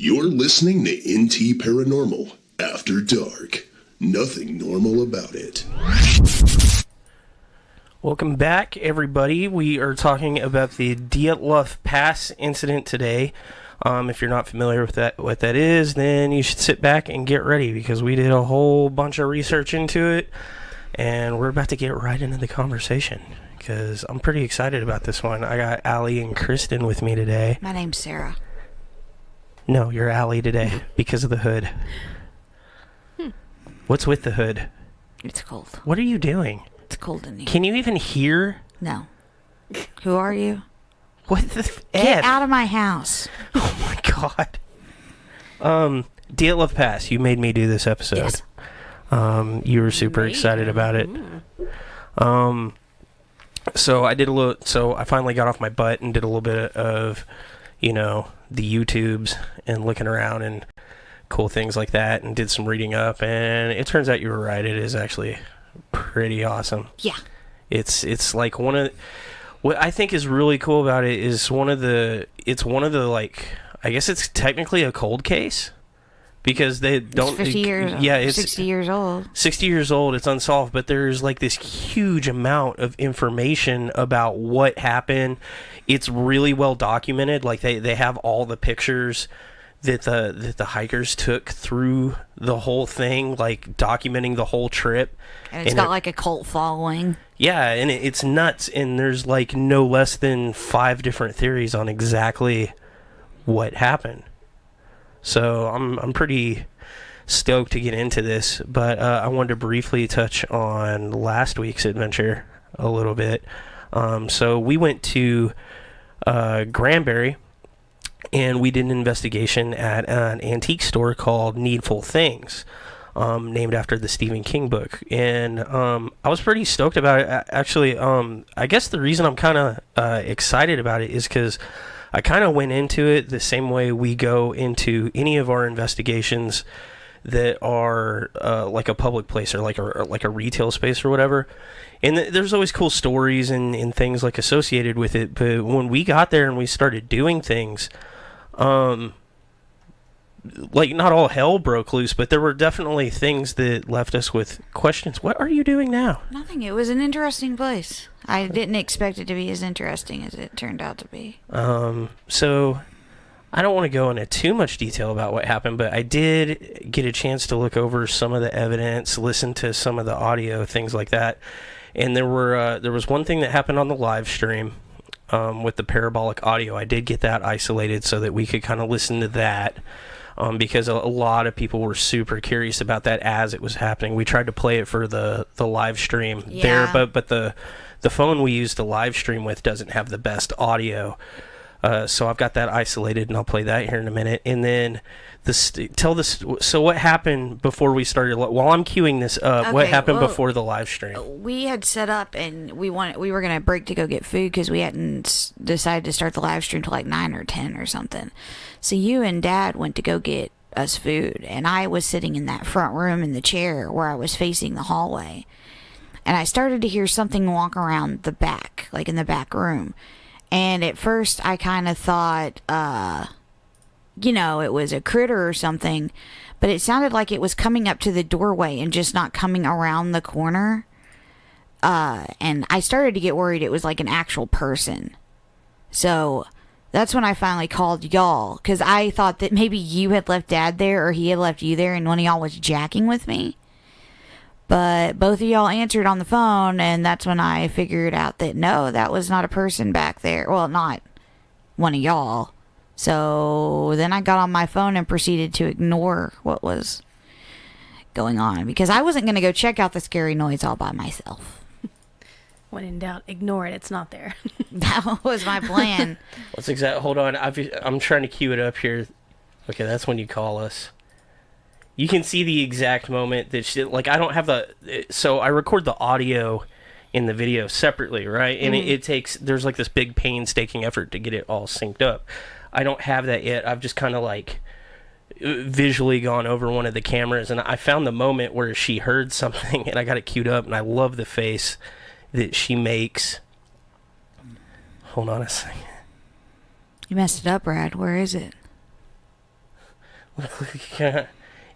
You're listening to NT Paranormal After Dark. Nothing normal about it. Welcome back, everybody. We are talking about the Dyatlov Pass incident today. If you're not familiar with what that is, then you should sit back and get ready because we did a whole bunch of research into it, and we're about to get right into the conversation because I'm pretty excited about this one. I got Allie and Kristen with me today. My name's Sarah. No, you're Allie today because of the hood. What's with the hood? It's cold. What are you doing? It's cold in here. Can you even hear? No. Who are you? What the Get out of my house. Oh my god. Dyatlov Pass, you made me do this episode. Yes. You were super excited about it. So I finally got off my butt and did a little bit of, the YouTubes and looking around and cool things like that and did some reading up, and it turns out you were right. It is actually pretty awesome. Yeah. It's like what I think is really cool about it is it's one of the like, I guess it's technically a cold case because they don't. It's 50 years. Yeah, it's 60 years old. 60 years old. It's unsolved, but there's like this huge amount of information about what happened. It's really well documented. Like they have all the pictures that the hikers took through the whole thing, like documenting the whole trip. And it's got like a cult following. Yeah, and it's nuts. And there's like no less than 5 different theories on exactly what happened. So I'm pretty stoked to get into this. But I wanted to briefly touch on last week's adventure a little bit. So we went to Granbury, and we did an investigation at an antique store called Needful Things, named after the Stephen King book. And I was pretty stoked about it. Actually, I guess the reason I'm kind of excited about it is because I kind of went into it the same way we go into any of our investigations that are like a public place or like a retail space or whatever. And there's always cool stories and things like associated with it. But when we got there and we started doing things, like not all hell broke loose, but there were definitely things that left us with questions. What are you doing now? Nothing. It was an interesting place. I didn't expect it to be as interesting as it turned out to be. So I don't want to go into too much detail about what happened, but I did get a chance to look over some of the evidence, listen to some of the audio, things like that. And there was one thing that happened on the live stream with the parabolic audio. I did get that isolated so that we could kind of listen to that because a lot of people were super curious about that as it was happening. We tried to play it for the live stream there, but the phone we used to live stream with doesn't have the best audio. So I've got that isolated, and I'll play that here in a minute. And then so what happened before we started? While I'm queuing this up, what happened before the live stream? We had set up, and we were going to break to go get food because we hadn't decided to start the live stream till like 9 or 10 or something. So you and Dad went to go get us food, and I was sitting in that front room in the chair where I was facing the hallway. And I started to hear something walk around the back, like in the back room. And at first I kind of thought, it was a critter or something, but it sounded like it was coming up to the doorway and just not coming around the corner. And I started to get worried it was like an actual person. So that's when I finally called y'all, because I thought that maybe you had left Dad there or he had left you there and one of y'all was jacking with me. But both of y'all answered on the phone, and that's when I figured out that no, that was not a person back there. Well, not one of y'all. So then I got on my phone and proceeded to ignore what was going on because I wasn't going to go check out the scary noise all by myself. When in doubt, ignore it. It's not there. That was my plan. What's exact? Hold on. I'm trying to cue it up here. Okay, that's when you call us. You can see the exact moment that I don't have so I record the audio in the video separately, right? And it takes, there's like this big painstaking effort to get it all synced up. I don't have that yet. I've just kind of like visually gone over one of the cameras, and I found the moment where she heard something, and I got it queued up, and I love the face that she makes. Hold on a second. You messed it up, Brad. Where is it?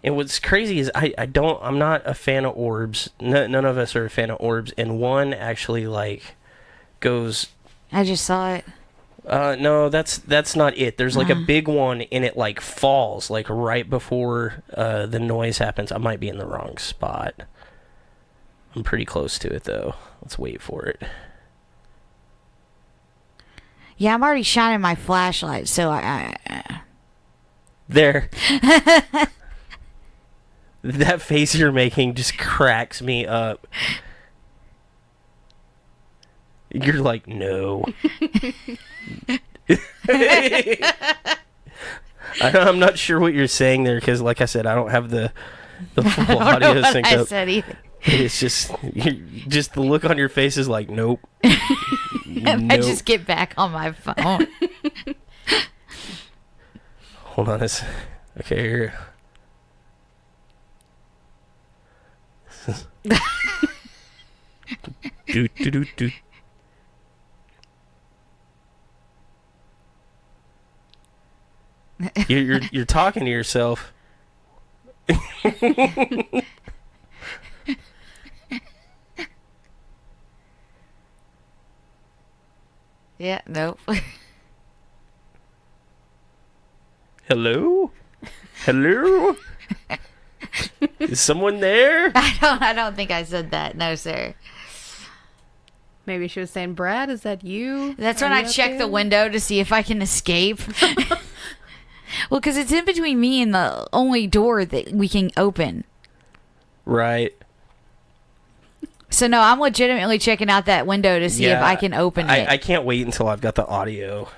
And what's crazy is I'm not a fan of orbs. None of us are a fan of orbs. And one actually like goes. I just saw it. No, that's not it. There's like a big one, and it like falls like right before the noise happens. I might be in the wrong spot. I'm pretty close to it though. Let's wait for it. Yeah, I'm already shining my flashlight, so I There. That face you're making just cracks me up. You're like, no. I'm not sure what you're saying there because, like I said, I don't have the full audio synced I up. said either. It's just the look on your face is like, nope. I just get back on my phone. Hold on, okay here. do. You're talking to yourself. Yeah, nope. Hello? Is someone there? I don't think I said that. No, sir. Maybe she was saying, Brad, is that you? That's Are when you I up check there? the window to see if I can escape. Well, because it's in between me and the only door that we can open. Right. So, no, I'm legitimately checking out that window to see if I can open it. I can't wait until I've got the audio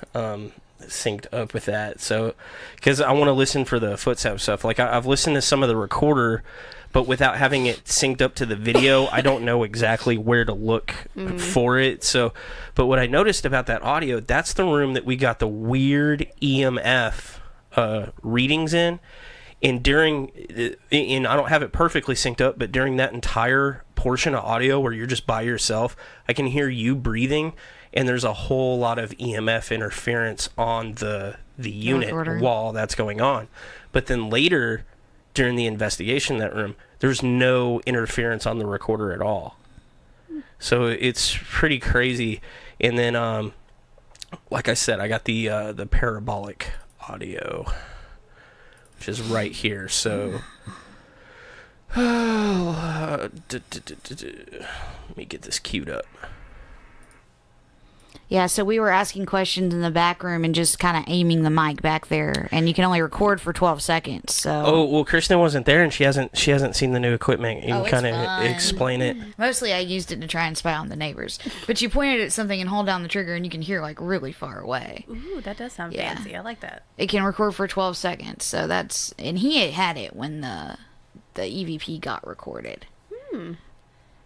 synced up with that. So, because I want to listen for the footstep stuff. Like, I've listened to some of the recorder, but without having it synced up to the video, I don't know exactly where to look for it. So, but what I noticed about that audio, that's the room that we got the weird EMF readings in. And I don't have it perfectly synced up, but during that entire portion of audio where you're just by yourself, I can hear you breathing, and there's a whole lot of EMF interference on the unit recorder. while that's going on. But then later, during the investigation in that room, there's no interference on the recorder at all. So it's pretty crazy. And then, like I said, I got the parabolic audio, which is right here. So let me get this queued up. Yeah, so we were asking questions in the back room and just kind of aiming the mic back there, and you can only record for 12 seconds. So Oh well, Kristen wasn't there, and she hasn't seen the new equipment. You Oh, can it's kind of fine. explain it. mostly I used it to try and spy on the neighbors. But you pointed at something and hold down the trigger, and you can hear like really far away. Ooh, that does sound Yeah. fancy. I like that. It can record for 12 seconds. So that's, and he had it when the EVP got recorded.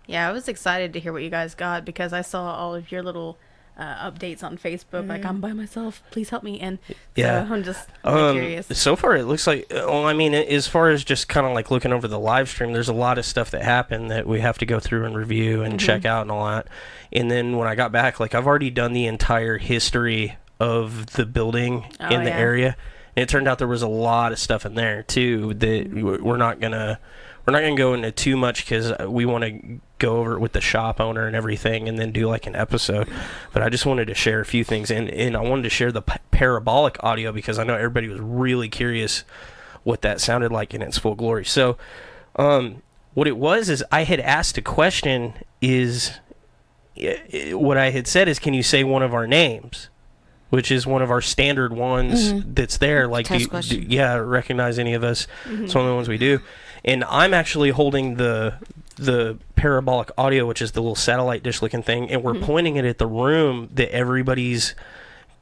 Yeah, I was excited to hear what you guys got because I saw all of your little updates on Facebook. Like, I'm by myself. Please help me. And Yeah. so I'm just curious. So far, it looks like. Well, I mean, as far as just kind of like looking over the live stream, there's a lot of stuff that happened that we have to go through and review and check out and all that. And then when I got back, like I've already done the entire history of the building in the yeah. area, and it turned out there was a lot of stuff in there too that we're not gonna go into too much because we want to go over it with the shop owner and everything and then do like an episode. But I just wanted to share a few things, and I wanted to share the parabolic audio because I know everybody was really curious what that sounded like in its full glory. So what it was is I had asked a question, what I had said is, can you say one of our names, which is one of our standard ones that's there. Like, Test question. recognize any of us? It's one of the ones we do. And I'm actually holding the parabolic audio, which is the little satellite dish looking thing, and we're pointing it at the room that everybody's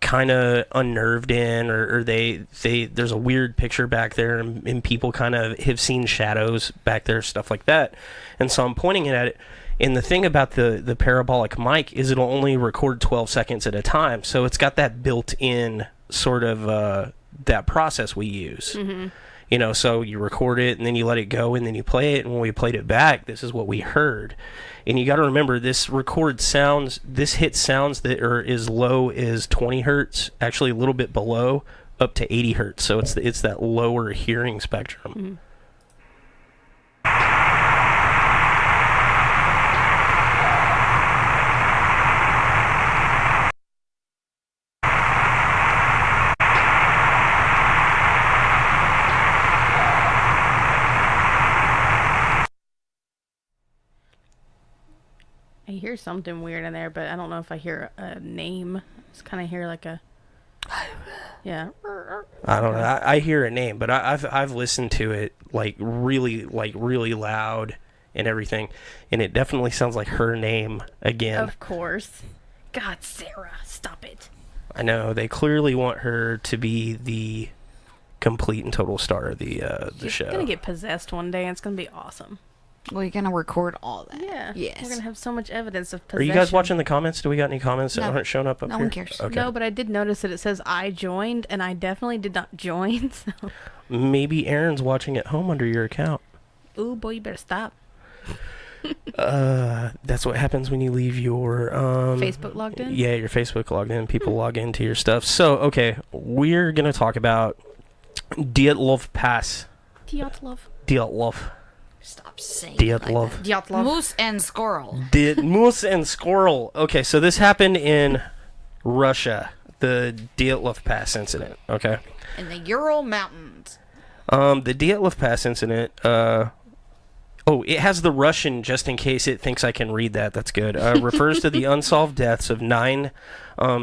kind of unnerved in, or they there's a weird picture back there, and people kind of have seen shadows back there, stuff like that. And so I'm pointing it at it. And the thing about the parabolic mic is it'll only record 12 seconds at a time. So it's got that built-in sort of that process we use. You know, so you record it and then you let it go and then you play it. And when we played it back, this is what we heard. And you got to remember, this hits sounds that are as low as 20 hertz, actually a little bit below up to 80 hertz, so it's that lower hearing spectrum. Mm-hmm. I hear something weird in there, but I don't know if I hear a name. I just kind of hear like a... Yeah. I don't know. I hear a name, but I've listened to it really loud and everything, and it definitely sounds like her name again. Of course. God, Sarah, stop it. I know they clearly want her to be the complete and total star of the show. She's gonna get possessed one day, and it's gonna be awesome. Well, you're gonna record all that. Yeah. Yes. We're gonna have so much evidence of Are possession. you guys watching the comments? Do we got any comments that No. aren't showing up No here? one cares. Okay. No, but I did notice that it says I joined, and I definitely did not join. So. Maybe Aaron's watching at home under your account. Ooh, boy, you better stop. That's what happens when you leave your Facebook logged in? Yeah, your Facebook logged in. People log into your stuff. So, okay, we're gonna talk about Dyatlov Pass. Dyatlov. Stop saying Dyatlov. like that. Dyatlov. Moose and squirrel. Moose and squirrel. Okay, so this happened in Russia, the Dyatlov Pass incident. Okay. In the Ural Mountains. The Dyatlov Pass incident. It has the Russian just in case it thinks I can read that. That's good. Refers to the unsolved deaths of 9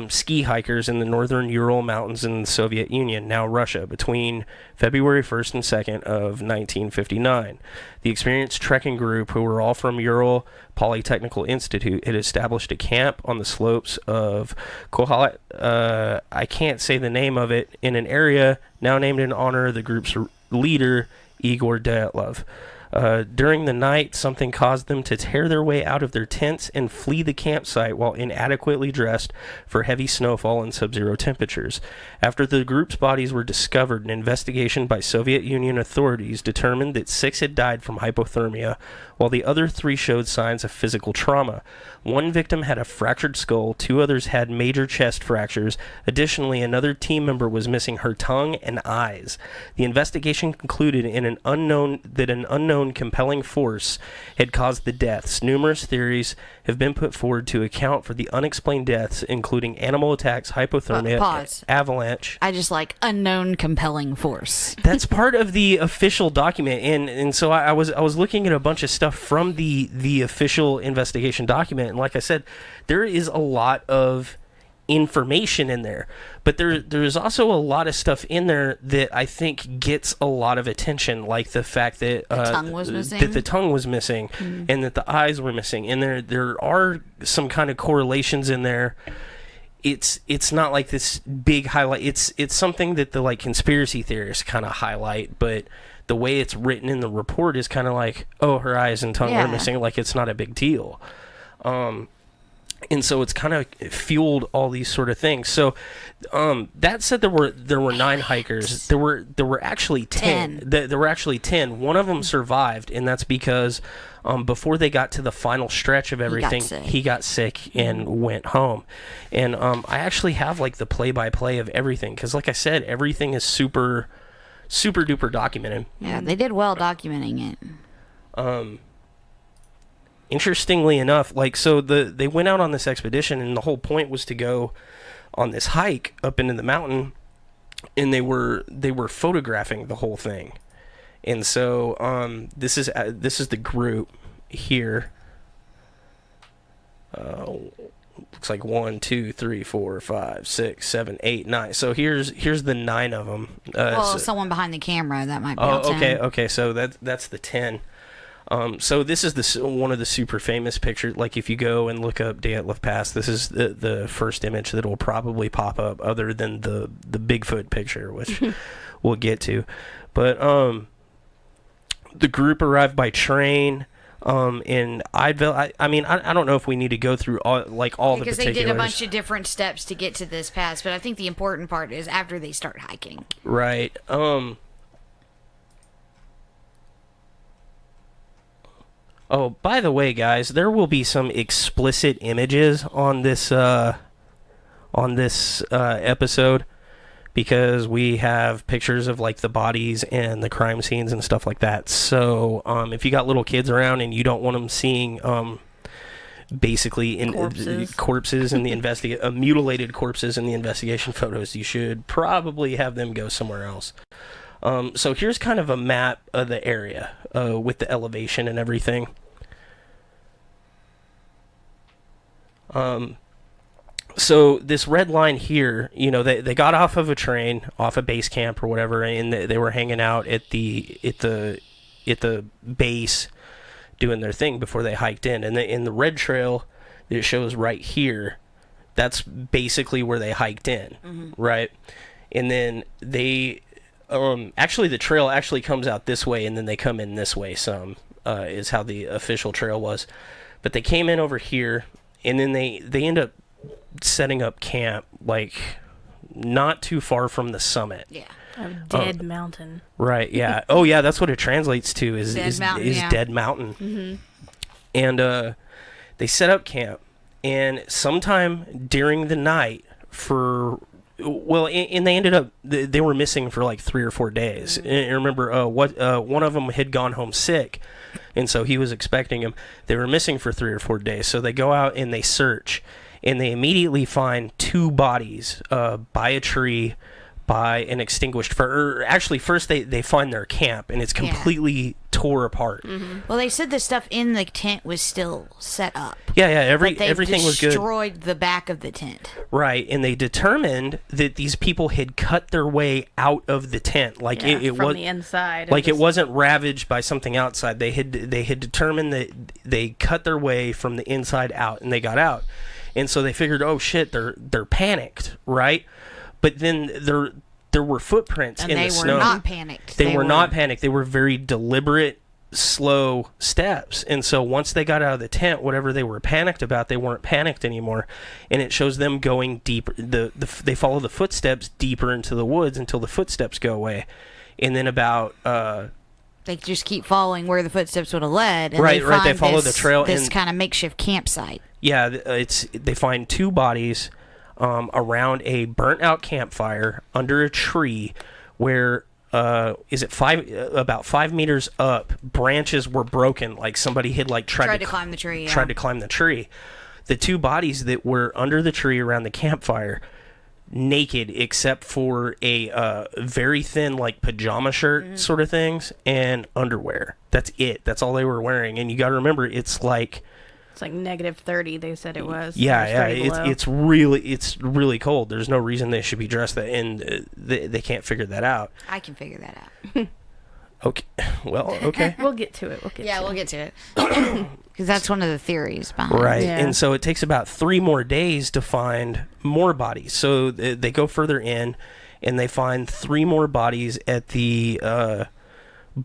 ski hikers in the northern Ural Mountains in the Soviet Union, now Russia, between February 1st and 2nd of 1959. The experienced trekking group, who were all from Ural Polytechnical Institute, had established a camp on the slopes of Kohalat, I can't say the name of it, in an area now named in honor of the group's leader, Igor Dyatlov. During the night, something caused them to tear their way out of their tents and flee the campsite while inadequately dressed for heavy snowfall and sub-zero temperatures. After the group's bodies were discovered, an investigation by Soviet Union authorities determined that 6 had died from hypothermia, while the other 3 showed signs of physical trauma. 1 victim had a fractured skull, 2 others had major chest fractures. Additionally, another team member was missing her tongue and eyes. The investigation concluded that an unknown compelling force had caused the deaths. Numerous theories have been put forward to account for the unexplained deaths, including animal attacks, hypothermia, Pause. avalanche. I just like unknown compelling force. That's part of the official document, and so I was looking at a bunch of stuff from the official investigation document, and like I said, there is a lot of information in there, but there's also a lot of stuff in there that I think gets a lot of attention, like the fact that The tongue was missing? that the tongue was missing, and that the eyes were missing, and there are some kind of correlations in there. It's not like this big highlight. It's something that the like conspiracy theorists kind of highlight, but the way it's written in the report is kind of like, oh, her eyes and tongue Yeah. are missing, like it's not a big deal. And so it's kind of fueled all these sort of things. So that said, there were 9 hikers. There were actually 10. There were actually 10. One of them survived, and that's because before they got to the final stretch of everything, he got sick and went home. And I actually have like the play-by-play of everything, because like I said, everything is super duper documented. Yeah, they did well documenting it. Interestingly enough, like, so they went out on this expedition, and the whole point was to go on this hike up into the mountain, and they were photographing the whole thing. And so this is the group here. Looks like 1, 2, 3, 4, 5, 6, 7, 8, 9. So here's the 9 of them. Someone behind the camera that might be. Okay. So that's the 10. So this is one of the super famous pictures. Like if you go and look up Dyatlov Pass, this is the first image that will probably pop up, other than the Bigfoot picture, which we'll get to. But the group arrived by train in Ideville. I don't know if we need to go through all the particulars. Because they did a bunch of different steps to get to this pass, but I think the important part is after they start hiking. Right. Oh, by the way, guys, there will be some explicit images on this episode, because we have pictures of like the bodies and the crime scenes and stuff like that. So if you got little kids around and you don't want them seeing basically corpses in the mutilated corpses in the investigation photos, you should probably have them go somewhere else. So here's kind of a map of the area with the elevation and everything. So this red line here, you know, they got off of a train, off a base camp or whatever, and they were hanging out at the base doing their thing before they hiked in. And in the red trail that it shows right here, that's basically where they hiked in, right? And then they actually the trail actually comes out this way, and then they come in this way some, is how the official trail was. But they came in over here, and then they end up setting up camp like not too far from the summit. Yeah. A dead mountain. Right, yeah. Oh yeah, that's what it translates to is dead mountain. And they set up camp, and sometime during the night and they ended up they were missing for like 3 or 4 days. And remember one of them had gone home sick, and so he was expecting him. They were missing for 3 or 4 days, so they go out and they search, and they immediately find 2 bodies by a tree, by an extinguished fire. Or actually, first they find their camp, and it's completely tore apart. Well, they said the stuff in the tent was still set up. Yeah, everything was good. Destroyed the back of the tent. Right, and they determined that these people had cut their way out of the tent, like it from was the inside. like it wasn't ravaged by something outside. They had determined that they cut their way from the inside out, and they got out. And so they figured, oh shit, they're panicked, right? But then there were footprints in the snow. And they were not panicked. They were not panicked. They were very deliberate, slow steps. And so once they got out of the tent, whatever they were panicked about, they weren't panicked anymore. And it shows them going deeper. They follow the footsteps deeper into the woods until the footsteps go away. And then about... they just keep following where the footsteps would have led. And right. They follow the trail. This kind of makeshift campsite. Yeah, they find 2 bodies around a burnt-out campfire under a tree where, about 5 meters up, branches were broken, like somebody had tried to climb the tree. Tried to climb the tree. The 2 bodies that were under the tree around the campfire, naked except for a very thin pajama shirt sort of things and underwear. That's it. That's all they were wearing. And you got to remember, it's like -30. They said it was. Yeah. It's really cold. There's no reason they should be dressed that, and they can't figure that out. I can figure that out. Okay. Well, okay. We'll get to it. We'll get to it. Because that's one of the theories behind it. Right. Yeah. And so it takes about 3 more days to find more bodies. So they go further in, and they find 3 more bodies at the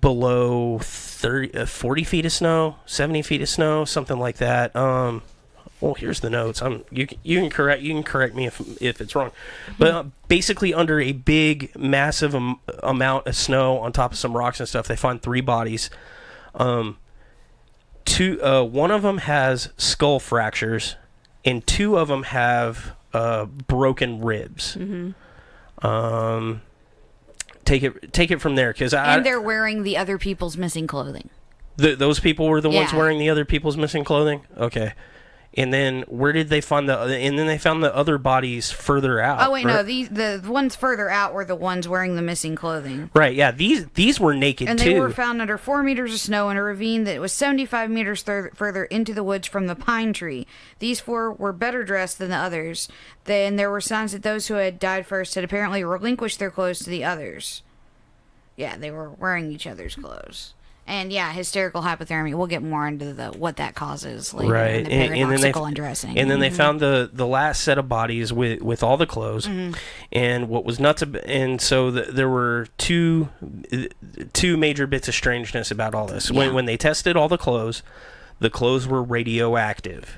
below 40 feet of snow, 70 feet of snow, something like that. Well, here's the notes. You can correct me if it's wrong, but basically under a big, massive amount of snow on top of some rocks and stuff, they find 3 bodies. One of them has skull fractures, and 2 of them have broken ribs. Take it from there, and they're wearing the other people's missing clothing. Those people were the ones wearing the other people's missing clothing. Okay. And then where did they find and then they found the other bodies further out. Oh wait, right? No, the ones further out were the ones wearing the missing clothing. Right, yeah. These were naked and too. And they were found under 4 meters of snow in a ravine that was 75 meters further into the woods from the pine tree. These 4 were better dressed than the others. Then there were signs that those who had died first had apparently relinquished their clothes to the others. Yeah, they were wearing each other's clothes. And yeah, hysterical hypothermia. We'll get more into what that causes later. Right, in the paradoxical undressing. And then they found the last set of bodies with all the clothes, and what was nuts. And so there were two major bits of strangeness about all this. Yeah. When they tested all the clothes were radioactive.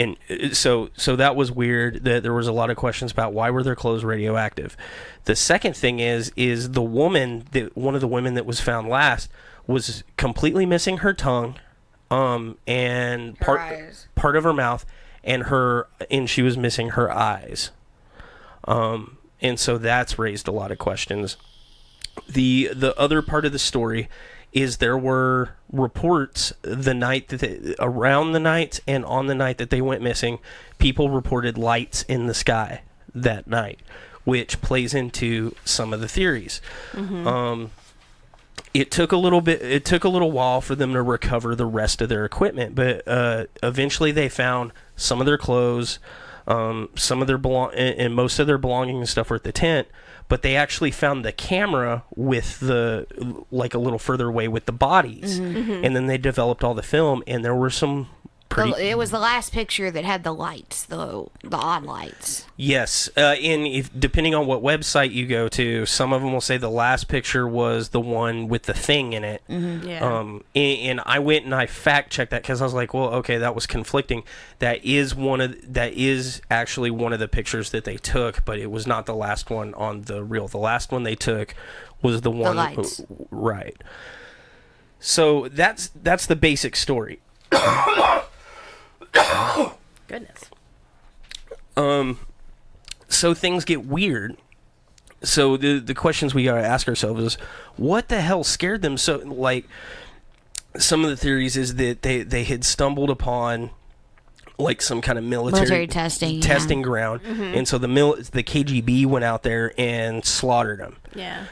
And so that was weird. There was a lot of questions about why were their clothes radioactive. The second thing is one of the women that was found last was completely missing her tongue, and part of her mouth, and she was missing her eyes. And so that's raised a lot of questions. The other part of the story is there were reports the night that around the night and on the night that they went missing, people reported lights in the sky that night, which plays into some of the theories. It took a little while for them to recover the rest of their equipment, but eventually they found some of their clothes, some of their and most of their belongings and stuff were at the tent. But they actually found the camera with a little further away with the bodies, and then they developed all the film, and there were some pretty. It was the last picture that had the lights, the odd lights. Yes, and depending on what website you go to, some of them will say the last picture was the one with the thing in it. Yeah. And I went and I fact checked that because I was like, well, okay, that was conflicting. That is actually one of the pictures that they took, but it was not the last one on the reel. The last one they took was the one, lights. Right. So that's the basic story. Goodness. So things get weird. So the questions we gotta ask ourselves is, what the hell scared them? So, like, some of the theories is that they had stumbled upon like some kind of military testing ground, and so the KGB went out there and slaughtered them. Yeah.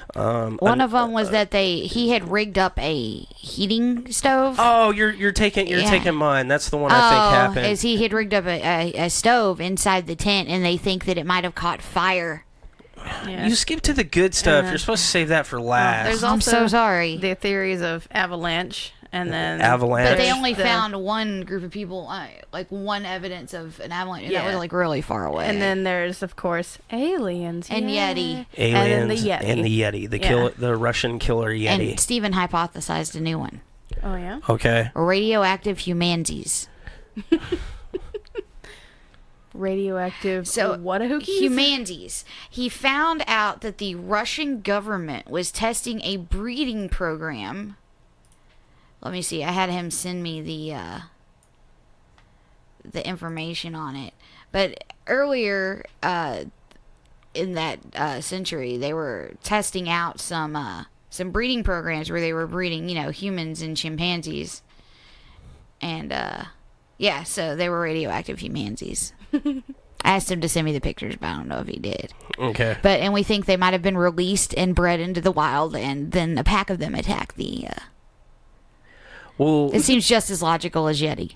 One of them was that he had rigged up a heating stove. Oh, you're taking mine. That's the one I think happened. Is he had rigged up a stove inside the tent, and they think that it might have caught fire. Yeah. You skip to the good stuff. You're supposed to save that for last. There's I'm also so sorry. the theories of avalanche, and then avalanche. But they only found one group of people, like one evidence of an avalanche, and that was like really far away. And then there's, of course, aliens and Yeti. Aliens and the Yeti. The Russian killer Yeti. And Stephen hypothesized a new one. Oh yeah. Okay. Radioactive humansies. Radioactive. So what a hookies? humansies. He found out that the Russian government was testing a breeding program. Let me see. I had him send me the information on it. But earlier in that century, they were testing out some breeding programs where they were breeding, humans and chimpanzees. And yeah, so they were radioactive humansies. I asked him to send me the pictures, but I don't know if he did. Okay. And we think they might have been released and bred into the wild, and then a pack of them attacked the. Well, it seems just as logical as Yeti.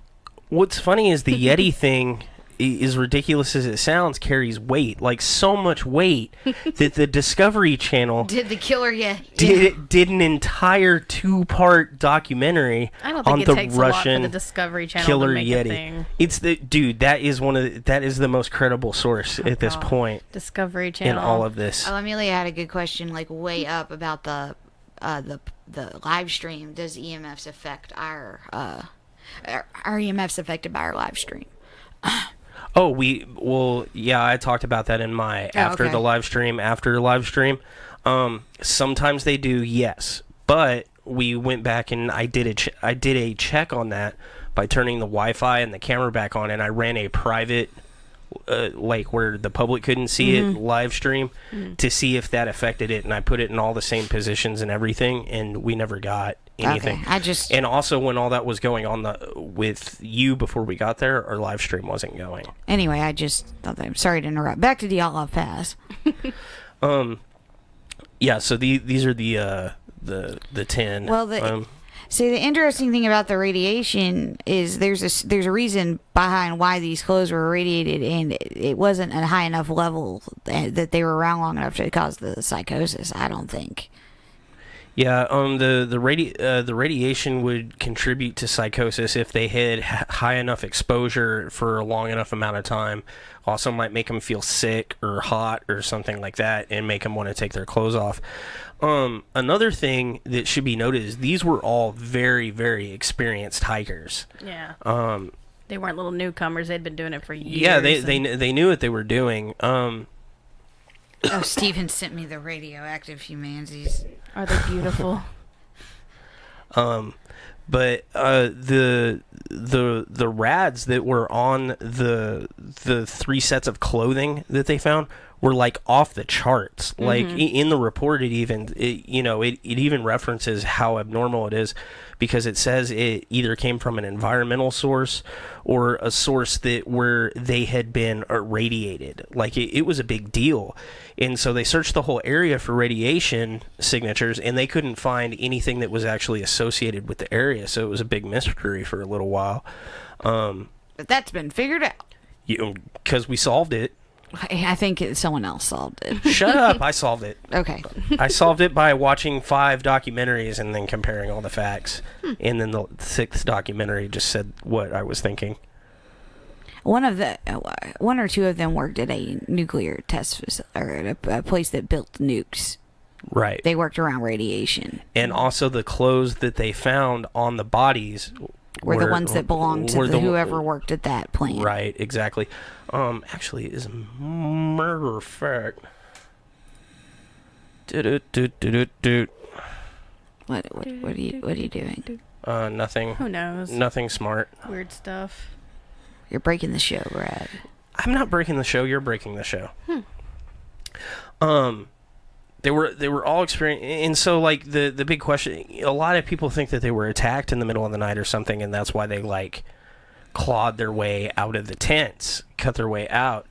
What's funny is the Yeti thing, as ridiculous as it sounds, carries weight, like so much weight that the Discovery Channel Did the killer Yeti did an entire 2-part documentary I don't on think the it takes Russian a lot for the Discovery Channel killer to make Yeti. a thing. It's that is the most credible source at this point Discovery Channel in all of this. Amelia had a good question, like way up about the live stream. Does EMFs affect our EMFs affected by our live stream? Yeah, I talked about that in my after live stream. Sometimes they do, yes, but we went back and I did a check on that by turning the Wi-Fi and the camera back on, and I ran a private like where the public couldn't see it live stream to see if that affected it, and I put it in all the same positions and everything, and we never got anything. And also when all that was going on with you before we got there, our live stream wasn't going. Anyway, I just thought that. I'm sorry to interrupt. Back to Dyatlov Pass. Yeah. So these are the 10. Well, see, the interesting thing about the radiation is there's a reason behind why these clothes were irradiated, and it wasn't a high enough level that they were around long enough to cause the psychosis, I don't think. Yeah, the radiation would contribute to psychosis if they had high enough exposure for a long enough amount of time. Also might make them feel sick or hot or something like that and make them want to take their clothes off. Another thing that should be noted is these were all very, very experienced hikers. Yeah. They weren't little newcomers. They'd been doing it for years. Yeah, they knew what they were doing. Steven sent me the radioactive humansies. Are they beautiful? But the rads that were on the 3 sets of clothing that they found were like off the charts. Like in the report, it even references how abnormal it is, because it says it either came from an environmental source or a source where they had been irradiated. Like it was a big deal. And so they searched the whole area for radiation signatures, and they couldn't find anything that was actually associated with the area. So it was a big mystery for a little while. But that's been figured out. Because we solved it. I think someone else solved it. Shut up. I solved it. Okay. I solved it by watching 5 documentaries and then comparing all the facts. And then the 6th documentary just said what I was thinking. One or two of them worked at a nuclear test facility, or at a place that built nukes. Right. They worked around radiation. And also the clothes that they found on the bodies were the ones that belonged to whoever worked at that plant. Right, exactly. Actually, is a murder fact. What are you doing? Nothing. Who knows? Nothing smart. Weird stuff. You're breaking the show, Brad. I'm not breaking the show. You're breaking the show. They were all experiencing, and so like the big question, a lot of people think that they were attacked in the middle of the night or something, and that's why they like clawed their way out of the tents, cut their way out.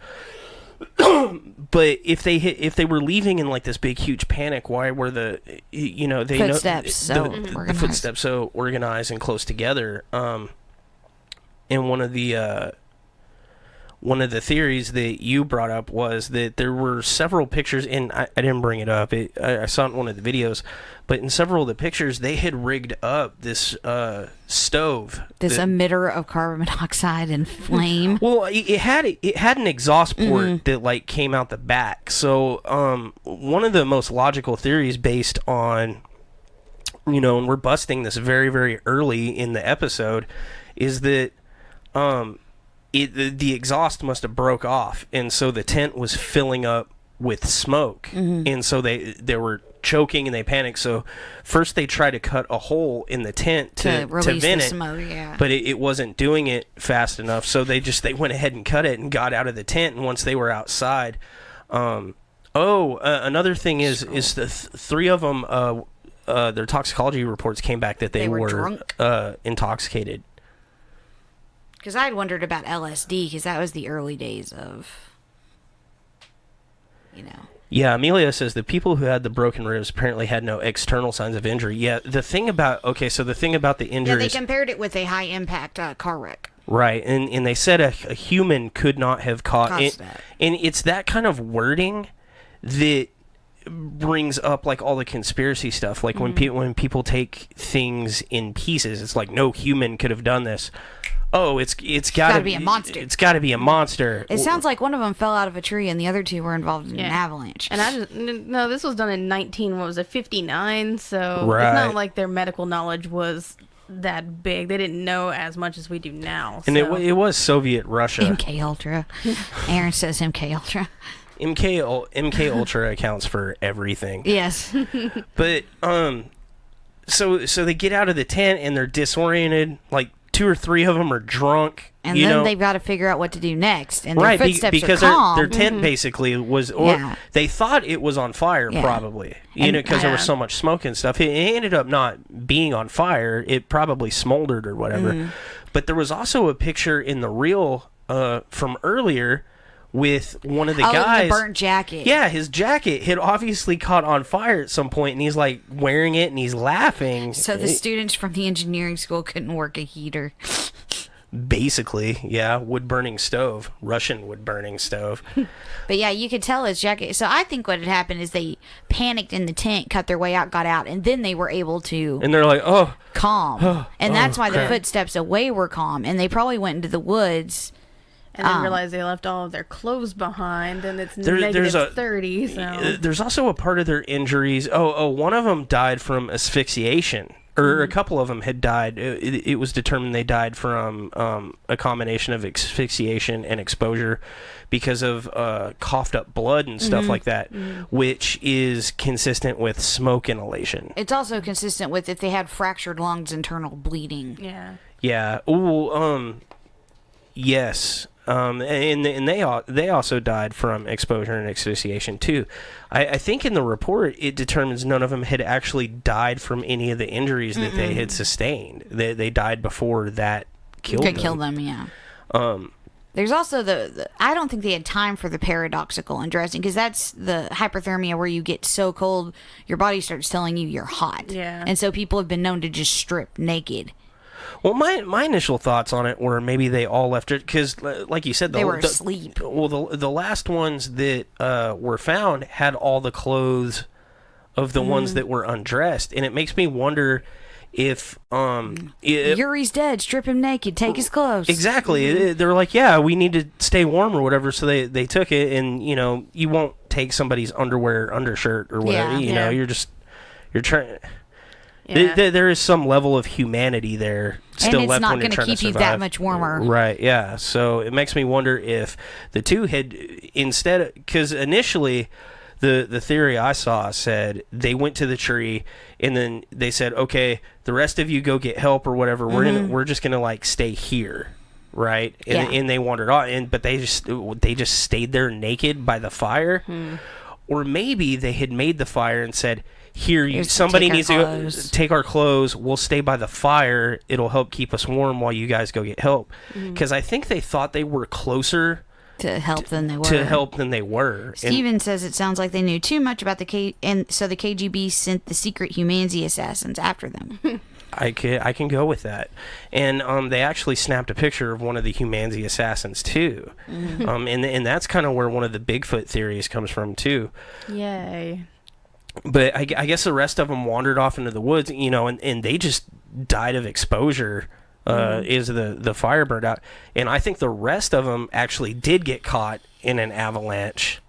But if they were leaving in like this big huge panic, why were the footsteps the footsteps so organized and close together? And one of the theories that you brought up was that there were several pictures, and I didn't bring it up. I saw it in one of the videos, but in several of the pictures, they had rigged up this stove. This emitter of carbon monoxide and flame. Well, it had an exhaust port that like came out the back. So one of the most logical theories based on, and we're busting this very, very early in the episode, is that the exhaust must have broke off, and so the tent was filling up with smoke, and so they were choking and they panicked. So first they tried to cut a hole in the tent to release vent the it, smoke, yeah. but it wasn't doing it fast enough. So they went ahead and cut it and got out of the tent. And once they were outside, another thing is the 3 of them, their toxicology reports came back that they were drunk, intoxicated. Because I'd wondered about LSD, because that was the early days of, Yeah, Amelia says the people who had the broken ribs apparently had no external signs of injury. Yeah, the thing about the injuries... Yeah, they compared it with a high-impact car wreck. Right, and they said a human could not have caused that. And it's that kind of wording that brings up like all the conspiracy stuff. Like when people take things in pieces, it's like no human could have done this. Oh, it's got to be a monster. It's got to be a monster. It sounds like one of them fell out of a tree and the other 2 were involved in an avalanche. And this was done in 59, so right. It's not like their medical knowledge was that big. They didn't know as much as we do now. And it was Soviet Russia. MK Ultra. Aaron says MK Ultra. MK Ultra accounts for everything. Yes. But so they get out of the tent and they're disoriented. Like 2 or 3 of them are drunk, and then they've got to figure out what to do next. And right, their footsteps because are calm. their tent basically was, they thought it was on fire, probably, because there was so much smoke and stuff. It ended up not being on fire. It probably smoldered or whatever. But there was also a picture in the reel from earlier with one of the guys. The burnt jacket. Yeah, his jacket had obviously caught on fire at some point, and he's like wearing it and he's laughing. So the students from the engineering school couldn't work a heater. Basically, yeah, wood-burning stove. Russian wood-burning stove. But yeah, you could tell his jacket. So I think what had happened is they panicked in the tent, cut their way out, got out, and then they were able to... And they're like, calm. And that's why the footsteps away were calm. And they probably went into the woods... And then realized they left all of their clothes behind, and it's negative 30. So there's also a part of their injuries. One of them died from asphyxiation, or a couple of them had died. It was determined they died from a combination of asphyxiation and exposure because of coughed up blood and stuff like that, which is consistent with smoke inhalation. It's also consistent with if they had fractured lungs, internal bleeding. Yeah. Yeah. Ooh. Yes. and they also died from exposure and asphyxiation too. I think in the report it determines none of them had actually died from any of the injuries that they had sustained. They died before that killed them. Could kill them, yeah. There's also the I don't think they had time for the paradoxical undressing, because that's the hyperthermia where you get so cold your body starts telling you you're hot. Yeah. And so people have been known to just strip naked. Well, my initial thoughts on it were maybe they all left it because, like you said, They were asleep. Well, the last ones that were found had all the clothes of the ones that were undressed, and it makes me wonder if Yuri's dead, strip him naked, take his clothes. Exactly. They're like, yeah, we need to stay warm or whatever, so they took it, and you won't take somebody's underwear, undershirt, or whatever. Yeah. You're trying. Yeah. There is some level of humanity there still and it's left not when you're going to trying to keep you survive. that much warmer. Right, yeah. So it makes me wonder if the two had, instead, because initially the theory I saw said they went to the tree and then they said, okay, the rest of you go get help or whatever. We're just gonna like stay here, right? And they wandered on, but they just stayed there naked by the fire, or maybe they had made the fire and said, here, somebody needs to go take our clothes. We'll stay by the fire. It'll help keep us warm while you guys go get help. Because I think they thought they were closer to help than they were. Steven says it sounds like they knew too much about and so the KGB sent the secret Humanzi assassins after them. I can go with that. And they actually snapped a picture of one of the Humanzi assassins too. And that's kind of where one of the Bigfoot theories comes from too. Yay. But I guess the rest of them wandered off into the woods, and they just died of exposure as the fire burned out. And I think the rest of them actually did get caught in an avalanche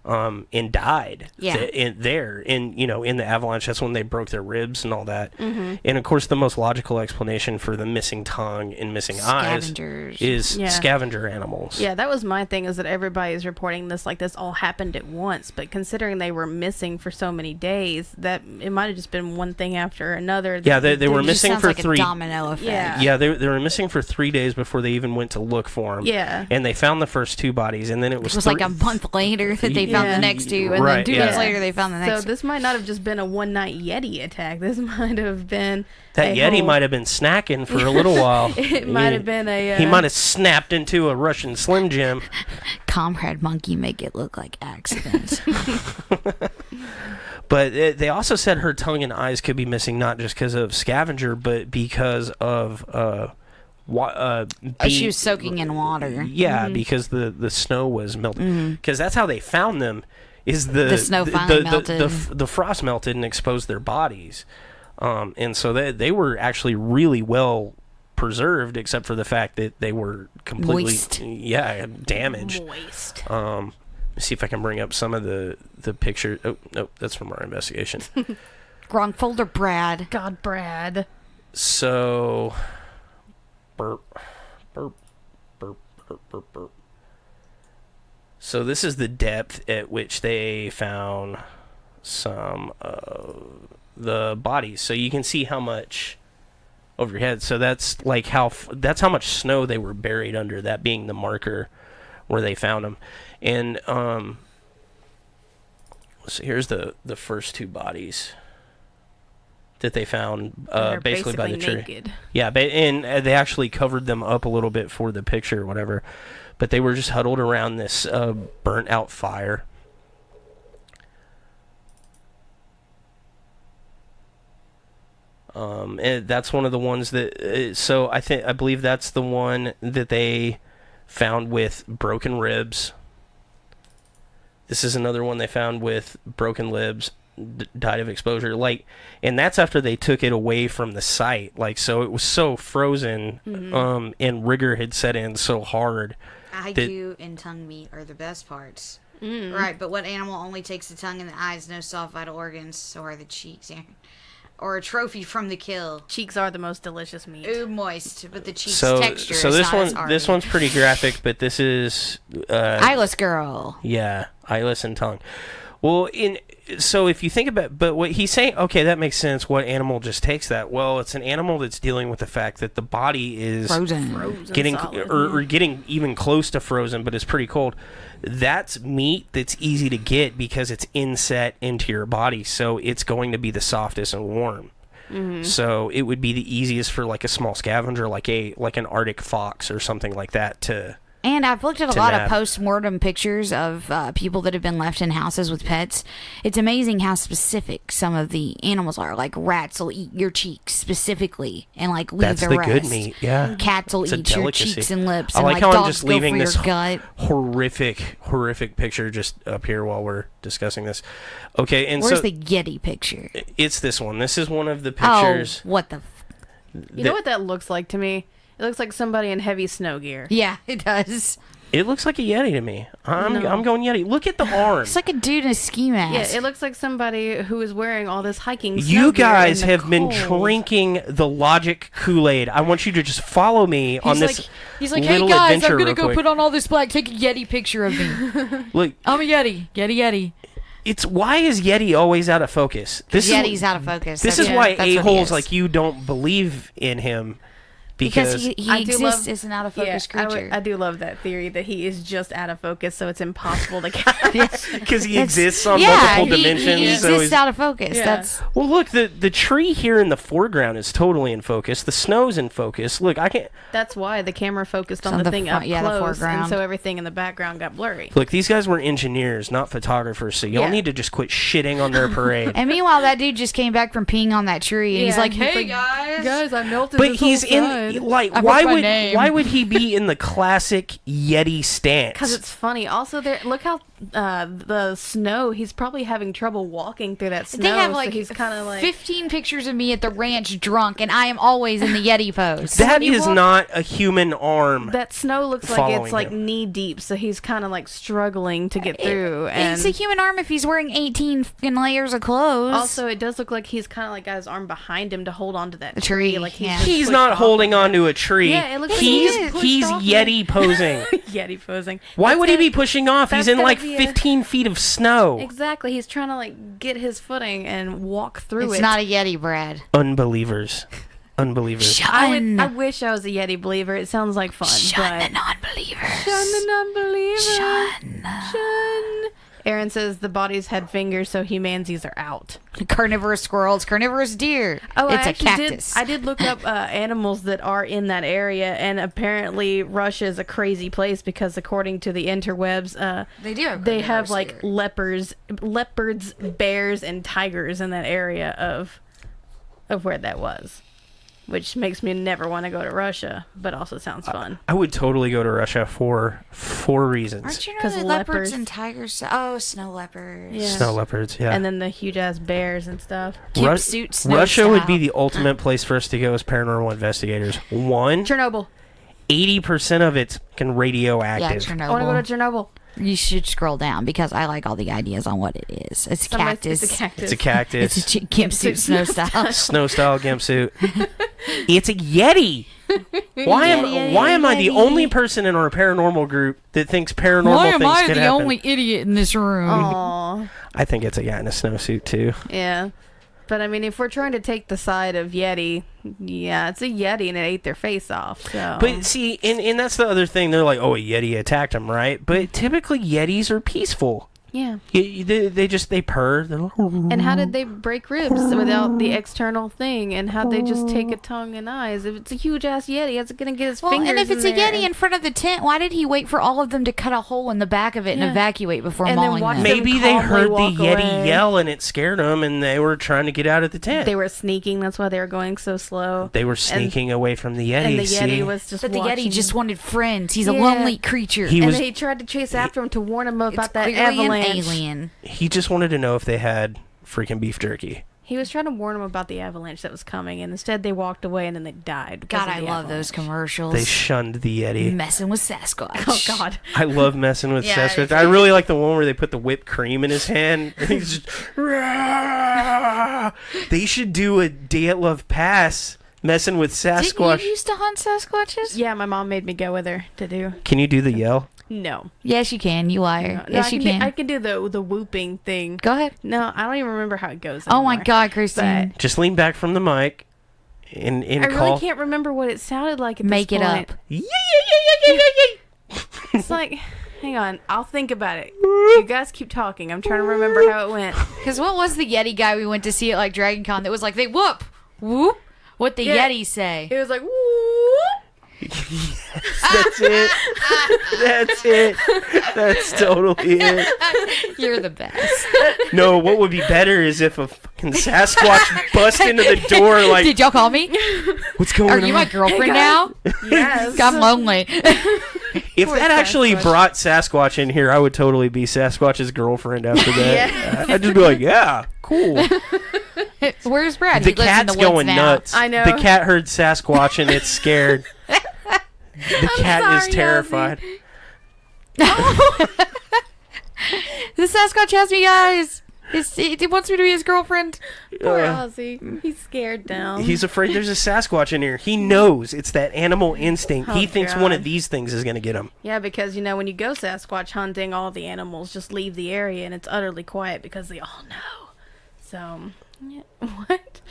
and died in the avalanche. That's when they broke their ribs and all that. And of course the most logical explanation for the missing tongue and missing eyes is scavenger animals. Yeah, that was my thing, is that everybody is reporting this like this all happened at once, but considering they were missing for so many days, that it might have just been one thing after another. Yeah, they were missing for like 3 a domino effect. Yeah, they were missing for 3 days before they even went to look for them. Yeah. And they found the first 2 bodies, and then it was like a month later that they found the next 2, and then 2 months later they found the next. So this might not have just been a one night Yeti attack. This might have been that Yeti might have been snacking for a little while. It might have been he might have snapped into a Russian Slim Jim. Comrade Monkey make it look like accidents. But they also said her tongue and eyes could be missing, not just because of scavenger, but because of she was soaking in water. Yeah, because the snow was melting. Because that's how they found them. Is the snow finally melted. The frost melted and exposed their bodies, and so they were actually really well preserved, except for the fact that they were completely damaged. Moist. Let me see if I can bring up some of the pictures. Oh no, that's from our investigation. Wrong folder, Brad. God, Brad. So, burp, burp, burp, burp, burp, burp. So this is the depth at which they found some of the bodies. So you can see how much over your head. So that's like that's how much snow they were buried under, that being the marker where they found them. And so here's the first 2 bodies that they found basically by the tree. Naked. Yeah, and they actually covered them up a little bit for the picture or whatever. But they were just huddled around this burnt out fire. And that's one of the ones that. So I believe that's the one that they found with broken ribs. This is another one they found with broken ribs, died of exposure. And that's after they took it away from the site. So it was so frozen, and rigor had set in so hard. Eye and tongue meat are the best parts. Right, but what animal only takes the tongue and the eyes, no soft vital organs, so are the cheeks. Or a trophy from the kill. Cheeks are the most delicious meat. Ooh, moist, but the cheeks texture so is this not as this one's pretty graphic, but this is eyeless girl. Yeah, eyeless and tongue. Well, so if you think about, but what he's saying, okay, that makes sense. What animal just takes that? Well, it's an animal that's dealing with the fact that the body is Frozen. getting solid, or getting even close to frozen, but it's pretty cold. That's meat that's easy to get because it's inset into your body, so it's going to be the softest and warm. So it would be the easiest for like a small scavenger, like an Arctic fox or something like that to. And I've looked at a lot nab. of post-mortem pictures of people that have been left in houses with pets. It's amazing how specific some of the animals are. Like rats will eat your cheeks specifically and like leave That's the the rest. good meat, yeah. Cats will It's a eat your delicacy. cheeks and lips. I and like how I'm dogs just go leaving for this your gut. horrific picture just up here while we're discussing this. Okay, and Where's so the Yeti picture? it's this one. This is one of the pictures. Oh, what the? You know what that looks like to me? It looks like somebody in heavy snow gear. Yeah, it does. It looks like a Yeti to me. I'm No. going Yeti. Look at the arm. It's like a dude in a ski mask. Yeah, it looks like somebody who is wearing all this hiking snow You gear guys in the have been cold. drinking the Logic Kool-Aid. I want you to just follow me on this he's like, hey little guys, adventure I'm gonna real go quick. put on all this black. Take a Yeti picture of me. Look, I'm a Yeti. Yeti. it's why is Yeti always out of focus? This Yeti's is out of focus. this That's- is why that's what he a-holes is. like you don't believe in him because because he I do exists love- as an out of focus I creature. do love that theory that he is just out of focus, so it's impossible to catch. because he It's- exists on yeah, multiple he dimensions. exists so he's- out of focus. Yeah. That's well, look, the tree here in the foreground is totally in focus. The snow's in focus. Look, I can't. That's why the camera focused on on the the thing front- up yeah, the close, and foreground. so everything in the background got blurry. Look, these guys were engineers, not photographers. So y'all Yeah. need to just quit shitting on their parade. and meanwhile, that dude just came back from peeing on that tree, and he's Yeah, like, he's "Hey like, guys, I melted But he's in like I why wrote my would name. he be in the classic Yeti stance? Because it's funny. Also, there. Look how the snow. He's probably having trouble walking through that snow. They have so like he's kind of like 15 pictures of me at the ranch drunk, and I am always in the Yeti pose. that when you is walk- not a human arm. that snow looks like following it's like him. knee deep. So he's kind of like struggling to get through. And It's a human arm if he's wearing 18 fucking layers of clothes. also, it does look like he's kind of like got his arm behind him to hold on to that The tree, Like he's yeah. just He's pushed not off holding of on to a tree. Yeah, it looks like he's he is pushed he's off Yeti posing. Yeti posing. Why That's would he gotta- be pushing off? He's that's in gotta like be a- 15 feet of snow. Exactly. He's trying to like get his footing and walk through it's it. not a Yeti, Brad. Unbelievers. Shun. I wish I was a Yeti believer. It sounds like fun. Shun but the non-believers. Shun the non-believer. Shun. Shun. Aaron says the bodies had fingers, so humansies are out. Carnivorous squirrels, carnivorous deer. Oh, it's I a actually cactus. I did look up animals that are in that area, and apparently Russia is a crazy place because, according to the interwebs, They do have they have carnivorous like deer. leopards, bears, and tigers in that area of where that was, which makes me never want to go to Russia, but also sounds fun. I would totally go to Russia for 4 reasons. Aren't you know 'Cause that leopards leopards- and tigers? Oh, snow leopards. Yeah. Snow leopards, yeah. And then the huge ass bears and stuff. Gimp suit snow Russia would be style. the ultimate place for us to go as paranormal investigators. One, Chernobyl. 80% of it's fucking Yeah, radioactive. Chernobyl. I want to go to Chernobyl. You should scroll down because I like all the ideas on what it is. It's a cactus. It's a cactus. It's a cactus. It's a gimp suit snow style. Snow style gimp suit. It's a Yeti. Why Yeti, am I the Yeti. only person in our paranormal group that thinks paranormal things could happen? idiot in this room? Aw. I think it's a guy in a snowsuit too. Yeah. But I mean, if we're trying to take the side of Yeti, yeah, it's a Yeti and it ate their face off. So. But see, and that's the other thing. They're like, oh, a Yeti attacked him, right? But typically Yetis are peaceful. yeah. They purr. They're like, And how did they break ribs without the external thing? And how'd they just take a tongue and eyes? If it's a huge ass Yeti, how's it gonna get his Well, fingers? and if it's in a there? Yeti in front of the tent, why did he wait for all of them to cut a hole in the back of it and Yeah. evacuate before And then mauling watch them? them maybe they calmly heard the walk Yeti away. yell and it scared them, and they were trying to get out of the tent. They were sneaking, that's why they were going so slow. They were sneaking away from the Yeti. And the see? Yeti was just But the watching. Yeti just wanted friends. He's a Yeah. lonely creature. He and was- then he tried to chase after him to warn him it's about that clearly avalanche. an alien. He just wanted to know if they had freaking beef jerky. He was trying to warn him about the avalanche that was coming, and instead they walked away and then they died. because God, of I the love those avalanche. commercials. They shunned the Yeti. Messing with Sasquatch. Oh God. I love messing with Yeah, Sasquatch. I really like the one where they put the whipped cream in his hand. And he's just, "Rah!" They should do a Dyatlov pass messing with Didn't Sasquatch. you used to hunt Sasquatches? Yeah, my mom made me go with her to do. Can you do the yell? No. Yes, you can. You liar. No, Yes, you can. I can do the whooping thing. Go ahead. No, I don't even remember how it goes Oh my anymore. God, Christine. Just lean back from the mic and I call. really can't remember what it sounded like at Make this it point. up. It's like, hang on, I'll think about it. You guys keep talking. I'm trying to remember how it went. Because what was the Yeti guy we went to see at like Dragon Con that was like, they whoop, whoop? What the Yeah. Yeti say? It was like, whoop. That's it. That's it. That's totally it. You're the best. No, what would be better is if a fucking Sasquatch bust into the door like, Did y'all call me? what's going Are on? you my girlfriend now? Yes. I'm lonely. If Poor that actually Sasquatch. brought Sasquatch in here, I would totally be Sasquatch's girlfriend after that. Yeah. I'd just be like, yeah, cool. Where's Brad? The He lives in cat's the woods going now. nuts. I know. The cat heard Sasquatch and it's scared. The cat is sorry, terrified. The Sasquatch has me, guys. It wants me to be his girlfriend. Poor Uh, Ozzy. He's scared now. He's afraid there's a Sasquatch in here. He knows. It's that animal instinct. He Oh, thinks one of God. these things is going to get him. Yeah, because, when you go Sasquatch hunting, all the animals just leave the area and it's utterly quiet because they all know. So, yeah. What?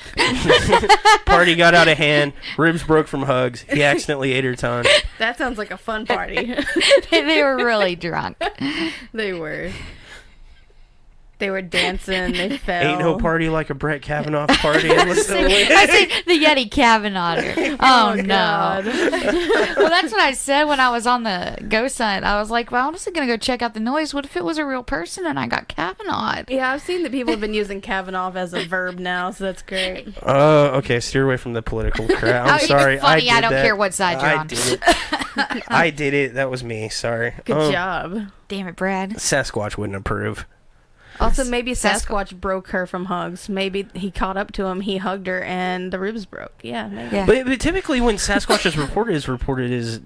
Party got out of hand. Ribs broke from hugs. He accidentally ate her tongue. That sounds like a fun party. They were really drunk. They were. They were dancing. They fell. Ain't no party like a Brett Kavanaugh party. I say the Yeti Kavanaugh. Oh, no. God. Well, that's what I said when I was on the ghost hunt. I was like, well, I'm just going to go check out the noise. What if it was a real person and I got Kavanaugh? Yeah, I've seen that people have been using Kavanaugh as a verb now, so that's great. Okay, steer away from the political crap. I'm Oh, sorry. it's funny. I did don't that. care what side you're I on. did it. I did it. That was me. Sorry. Good job. Damn it, Brad. Sasquatch wouldn't approve. Also, maybe Sasquatch broke her from hugs. Maybe he caught up to him, he hugged her, and the ribs broke. Yeah, maybe. Yeah. But typically when Sasquatch is reported as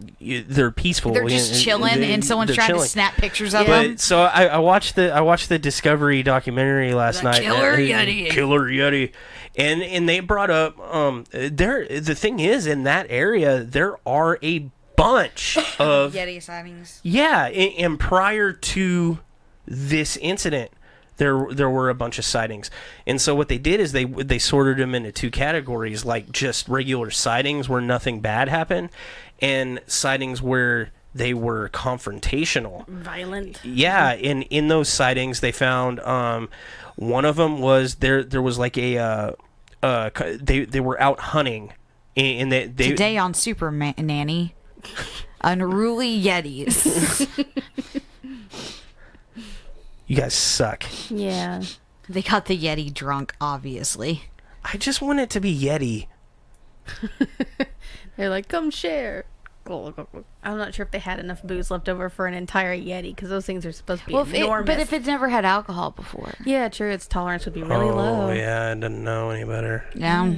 they're peaceful. They're just chilling, and someone's they're trying chilling. to snap pictures of them. But so I watched the Discovery documentary last night. Killer Yeti. Killer Yeti, and they brought up the thing is in that area there are a bunch of Yeti sightings. yeah, and prior to this incident. There were a bunch of sightings, and so what they did is they sorted them into two categories, like just regular sightings where nothing bad happened, and sightings where they were confrontational. Violent. Yeah, in those sightings they found one of them was there was like a they were out hunting, and they Today on Super Nanny, unruly Yetis. you guys suck. Yeah. They got the Yeti drunk, obviously. I just want it to be Yeti. They're like, come share. I'm not sure if they had enough booze left over for an entire Yeti, because those things are supposed to be enormous. But if it's never had alcohol before. Yeah, true. Its tolerance would be really Oh low. yeah, I didn't know any better. Yeah.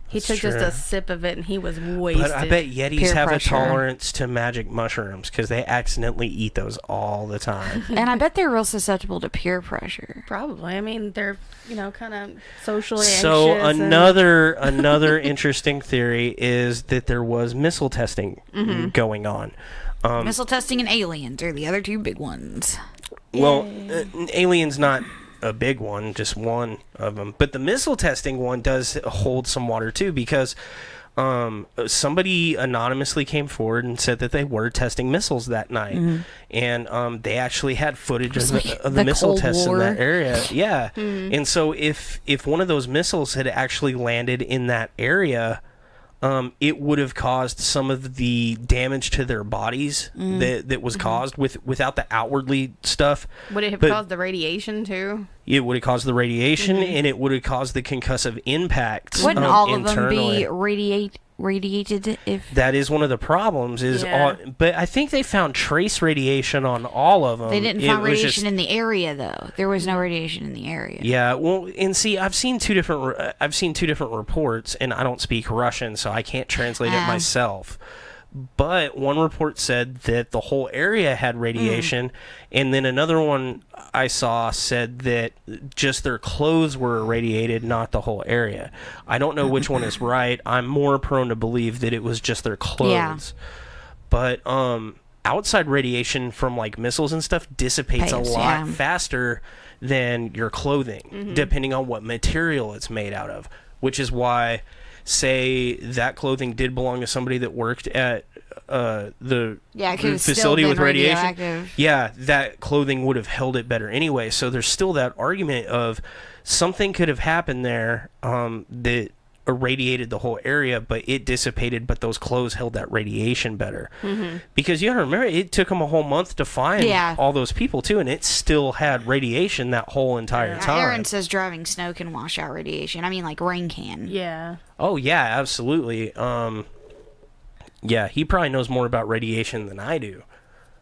He That's took just true. a sip of it and he was wasted. But I bet Yetis Peer have pressure. a tolerance to magic mushrooms because they accidentally eat those all the time. And I bet they're real susceptible to peer pressure. Probably. I mean, they're, kind of socially So anxious. another interesting theory is that there was missile testing going on. Missile testing and aliens are the other two big ones. Well, aliens not a big one, just one of them. But the missile testing one does hold some water too, because somebody anonymously came forward and said that they were testing missiles that night, and they actually had footage of the the missile Cold tests War. in that area. Yeah, and so if one of those missiles had actually landed in that area, it would have caused some of the damage to their bodies that was caused without the outwardly stuff. Would it have but- caused the radiation too? It would have caused the radiation, and it would have caused the concussive impact. Wouldn't all of them internally. be radiated if... That is one of the problems. Yeah. But I think they found trace radiation on all of them. They didn't It find was radiation just- in the area, though. There was no radiation in the area. Yeah, well, and see, I've seen two different reports, and I don't speak Russian, so I can't translate it myself. But one report said that the whole area had radiation, and then another one I saw said that just their clothes were irradiated, not the whole area. I don't know which one is right. I'm more prone to believe that it was just their clothes. But outside radiation from like missiles and stuff dissipates a lot faster than your clothing, depending on what material it's made out of, which is why, say that clothing did belong to somebody that worked at the facility with radiation. Yeah, that clothing would have held it better anyway. So there's still that argument of something could have happened there that irradiated the whole area, but it dissipated, but those clothes held that radiation better. Because you gotta remember, it took them a whole month to find all those people too, and it still had radiation that whole entire time. Aaron says driving snow can wash out radiation. I mean, like rain can. Yeah. Oh yeah, absolutely. Yeah, he probably knows more about radiation than I do.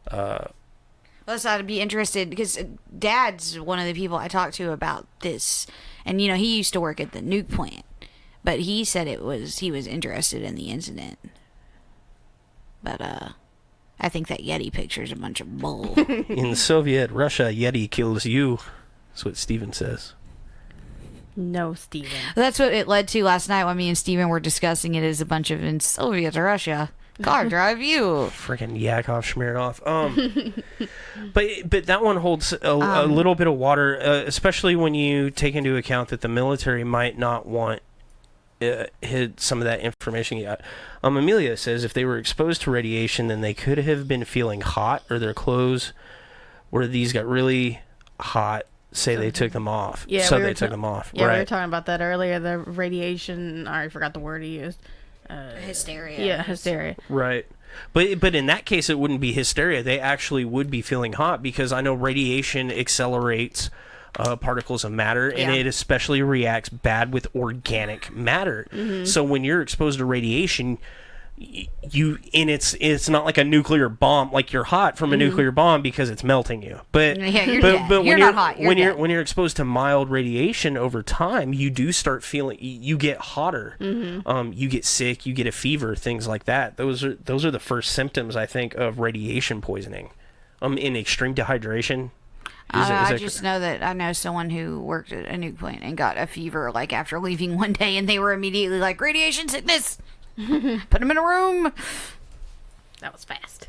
Plus, I'd be interested because Dad's one of the people I talked to about this, and he used to work at the nuke plant. But he said he was interested in the incident. But I think that Yeti picture is a bunch of bull. In Soviet Russia, Yeti kills you. That's what Steven says. No, Steven. That's what it led to last night when me and Steven were discussing it as a bunch of in Soviet Russia. Car drive you. Freaking Yakov Smirnoff. But that one holds a little bit of water, especially when you take into account that the military might not want hid some of that information yet. Amelia says if they were exposed to radiation, then they could have been feeling hot, or their clothes, where these got really hot, say they took them off. Yeah, so they took them off. Yeah, right. We were talking about that earlier. The radiation, I forgot the word he used. Hysteria. Yeah, hysteria. Right. But in that case, it wouldn't be hysteria. They actually would be feeling hot, because I know radiation accelerates particles of matter, and it especially reacts bad with organic matter. So when you're exposed to radiation, it's not like a nuclear bomb, like you're hot from a nuclear bomb because it's melting you. But but when not hot. When you're exposed to mild radiation over time, you do start feeling, you get hotter. You get sick, you get a fever, things like that. Those are the first symptoms, I think, of radiation poisoning. In extreme dehydration. I just know that I know someone who worked at a nuke plant and got a fever like after leaving one day, and they were immediately like, radiation sickness. Put them in a room. That was fast.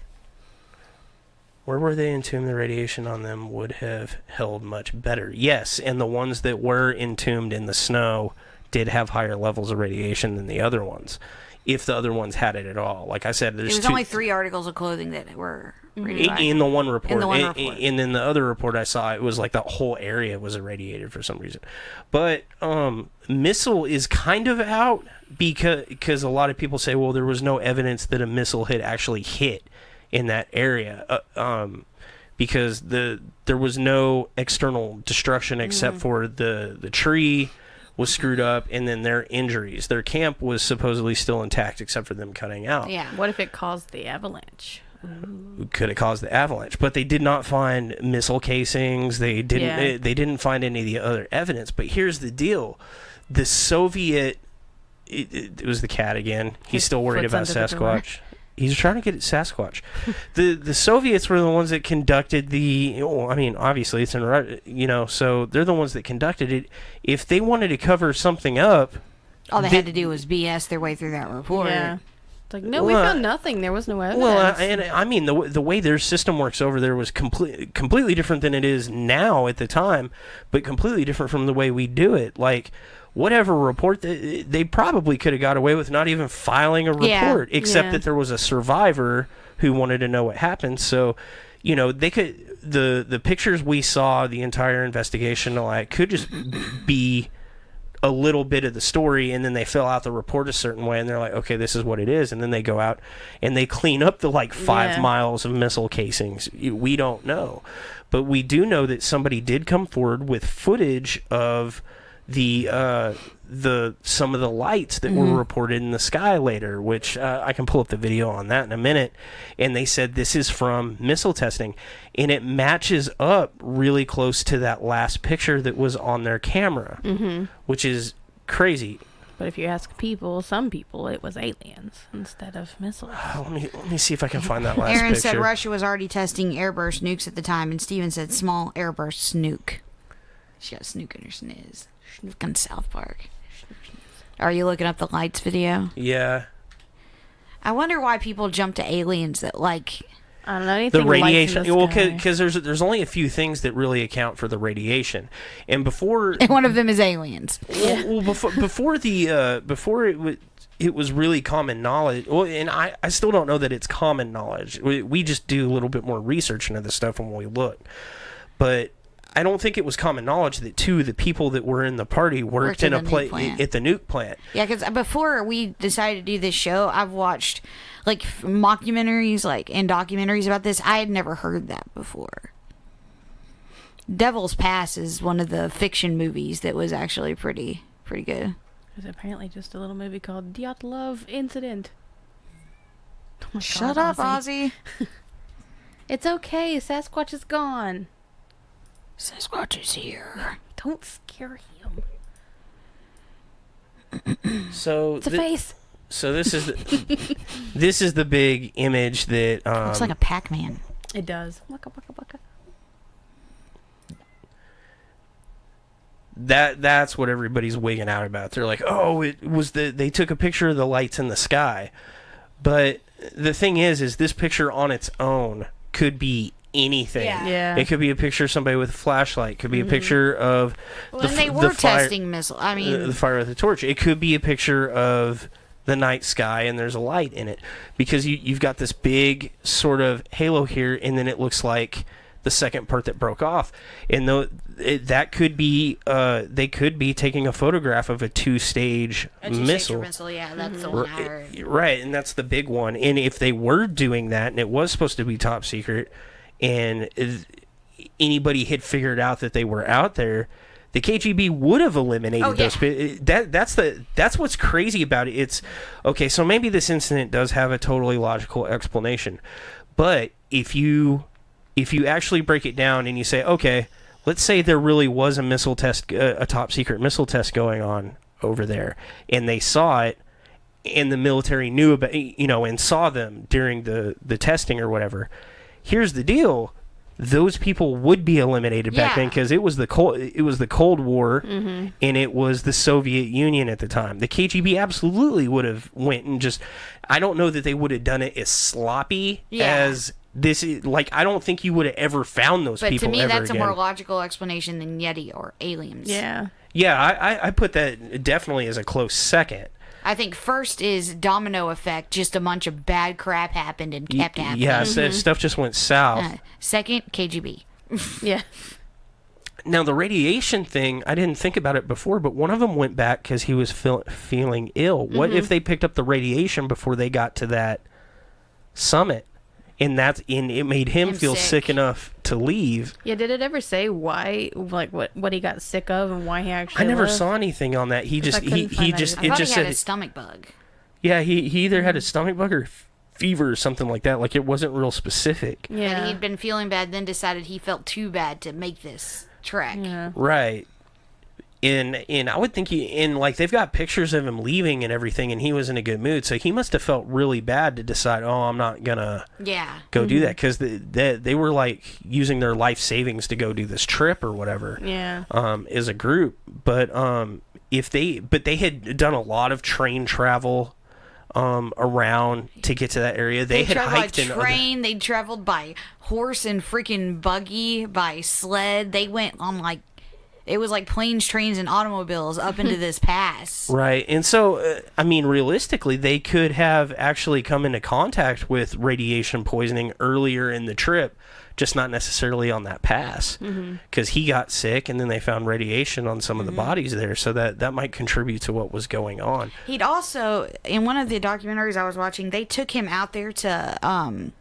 Where were they entombed? The radiation on them would have held much better. Yes, and the ones that were entombed in the snow did have higher levels of radiation than the other ones, if the other ones had it at all. Like I said, there's only 3 articles of clothing that were in the one report. And then the other report I saw, it was like that whole area was irradiated for some reason. But missile is kind of out, because a lot of people say, well, there was no evidence that a missile had actually hit in that area, because there was no external destruction except for the tree was screwed up, and then their injuries. Their camp was supposedly still intact except for them cutting out. Yeah. What if it caused the avalanche? Could have caused the avalanche, but they did not find missile casings. They didn't find any of the other evidence. But here's the deal: the Soviet, it was the cat again. He's still worried about Sasquatch. He's trying to get at Sasquatch. The Soviets were the ones that conducted obviously it's in, so they're the ones that conducted it. If they wanted to cover something up, all they had to do was BS their way through that report. Yeah. It's like, no, we found nothing. There was no evidence. Well, and I mean, the way their system works over there was completely different than it is now at the time, but completely different from the way we do it. Like, whatever report, they probably could have got away with not even filing a report, except that there was a survivor who wanted to know what happened. So, they could, the pictures we saw, the entire investigation, could just be a little bit of the story, and then they fill out the report a certain way, and they're like, okay, this is what it is, and then they go out and they clean up the 5 miles of missile casings. We don't know, but we do know that somebody did come forward with footage of some of the lights that were reported in the sky later, which I can pull up the video on that in a minute, and they said this is from missile testing, and it matches up really close to that last picture that was on their camera, which is crazy. But if you ask some people, it was aliens instead of missiles. Let me see if I can find that last picture. Aaron said Russia was already testing airburst nukes at the time, and Steven said small airburst snook. She got snook in her sniz. On South Park. Are you looking up the lights video? Yeah. I wonder why people jump to aliens that I don't know anything. The radiation. Well, Because there's only a few things that really account for the radiation, and before And one of them is aliens. well, before it was really common knowledge. Well, and I still don't know that it's common knowledge. We just do a little bit more research into this stuff when we look, but I don't think it was common knowledge that two of the people that were in the party worked in a at the nuke plant. Yeah, because before we decided to do this show, I've watched like mockumentaries, and documentaries about this. I had never heard that before. Devil's Pass is one of the fiction movies that was actually pretty good. There's apparently just a little movie called Dyatlov Incident. Oh my Shut God, up, Ozzy. It's okay. Sasquatch is gone. Sasquatch is here. Don't scare him. So It's a face. So this is the big image that Looks like a Pac-Man. It does. Waka, waka, waka. That's what everybody's wigging out about. They're like, oh, it was they took a picture of the lights in the sky. But the thing is this picture on its own could be anything. Yeah. It could be a picture of somebody with a flashlight. It could be a picture of They were testing missiles. I mean, the fire with a torch. It could be a picture of the night sky and there's a light in it, because you've got this big sort of halo here, and then it looks like the second part that broke off. And that could be they could be taking a photograph of a two-stage missile. Yeah, that's the one I heard. Right, and that's the big one. And if they were doing that, and it was supposed to be top secret, and anybody had figured out that they were out there, the KGB would have eliminated those. That's what's crazy about it. It's okay. So maybe this incident does have a totally logical explanation, but if you actually break it down and you say, okay, let's say there really was a missile test, a top secret missile test going on over there, and they saw it, and the military knew about, and saw them during the testing or whatever. Here's the deal. Those people would be eliminated back then, because it was the Cold War, and it was the Soviet Union at the time. The KGB absolutely would have went and just, I don't know that they would have done it as sloppy as this is. Like, I don't think you would have ever found those people ever again. But to me, that's a more logical explanation than Yeti or aliens. Yeah. Yeah, I put that definitely as a close second. I think first is domino effect. Just a bunch of bad crap happened and kept happening. Yeah, stuff just went south. Second, KGB. Yeah. Now, the radiation thing, I didn't think about it before, but one of them went back because he was feeling ill. What if they picked up the radiation before they got to that summit? And it made him feel sick enough to leave. Yeah, did it ever say why, like what he got sick of and why he actually I never left? saw anything on that. He just I thought he had said a stomach bug. Yeah, he either had a stomach bug or fever or something like that. Like, it wasn't real specific. Yeah. And he'd been feeling bad, then decided he felt too bad to make this trek. Yeah. Right. And I would think they've got pictures of him leaving and everything, and he was in a good mood, so he must have felt really bad to decide, I'm not gonna go do that, because they were like using their life savings to go do this trip or whatever. Yeah. As a group, but they had done a lot of train travel around to get to that area. They had hiked by train. They traveled by horse and freaking buggy, by sled. They went on it was like planes, trains, and automobiles up into this pass. Right. And so, realistically, they could have actually come into contact with radiation poisoning earlier in the trip, just not necessarily on that pass. Because he got sick, and then they found radiation on some of the bodies there, so that might contribute to what was going on. He'd also, in one of the documentaries I was watching, they took him out there to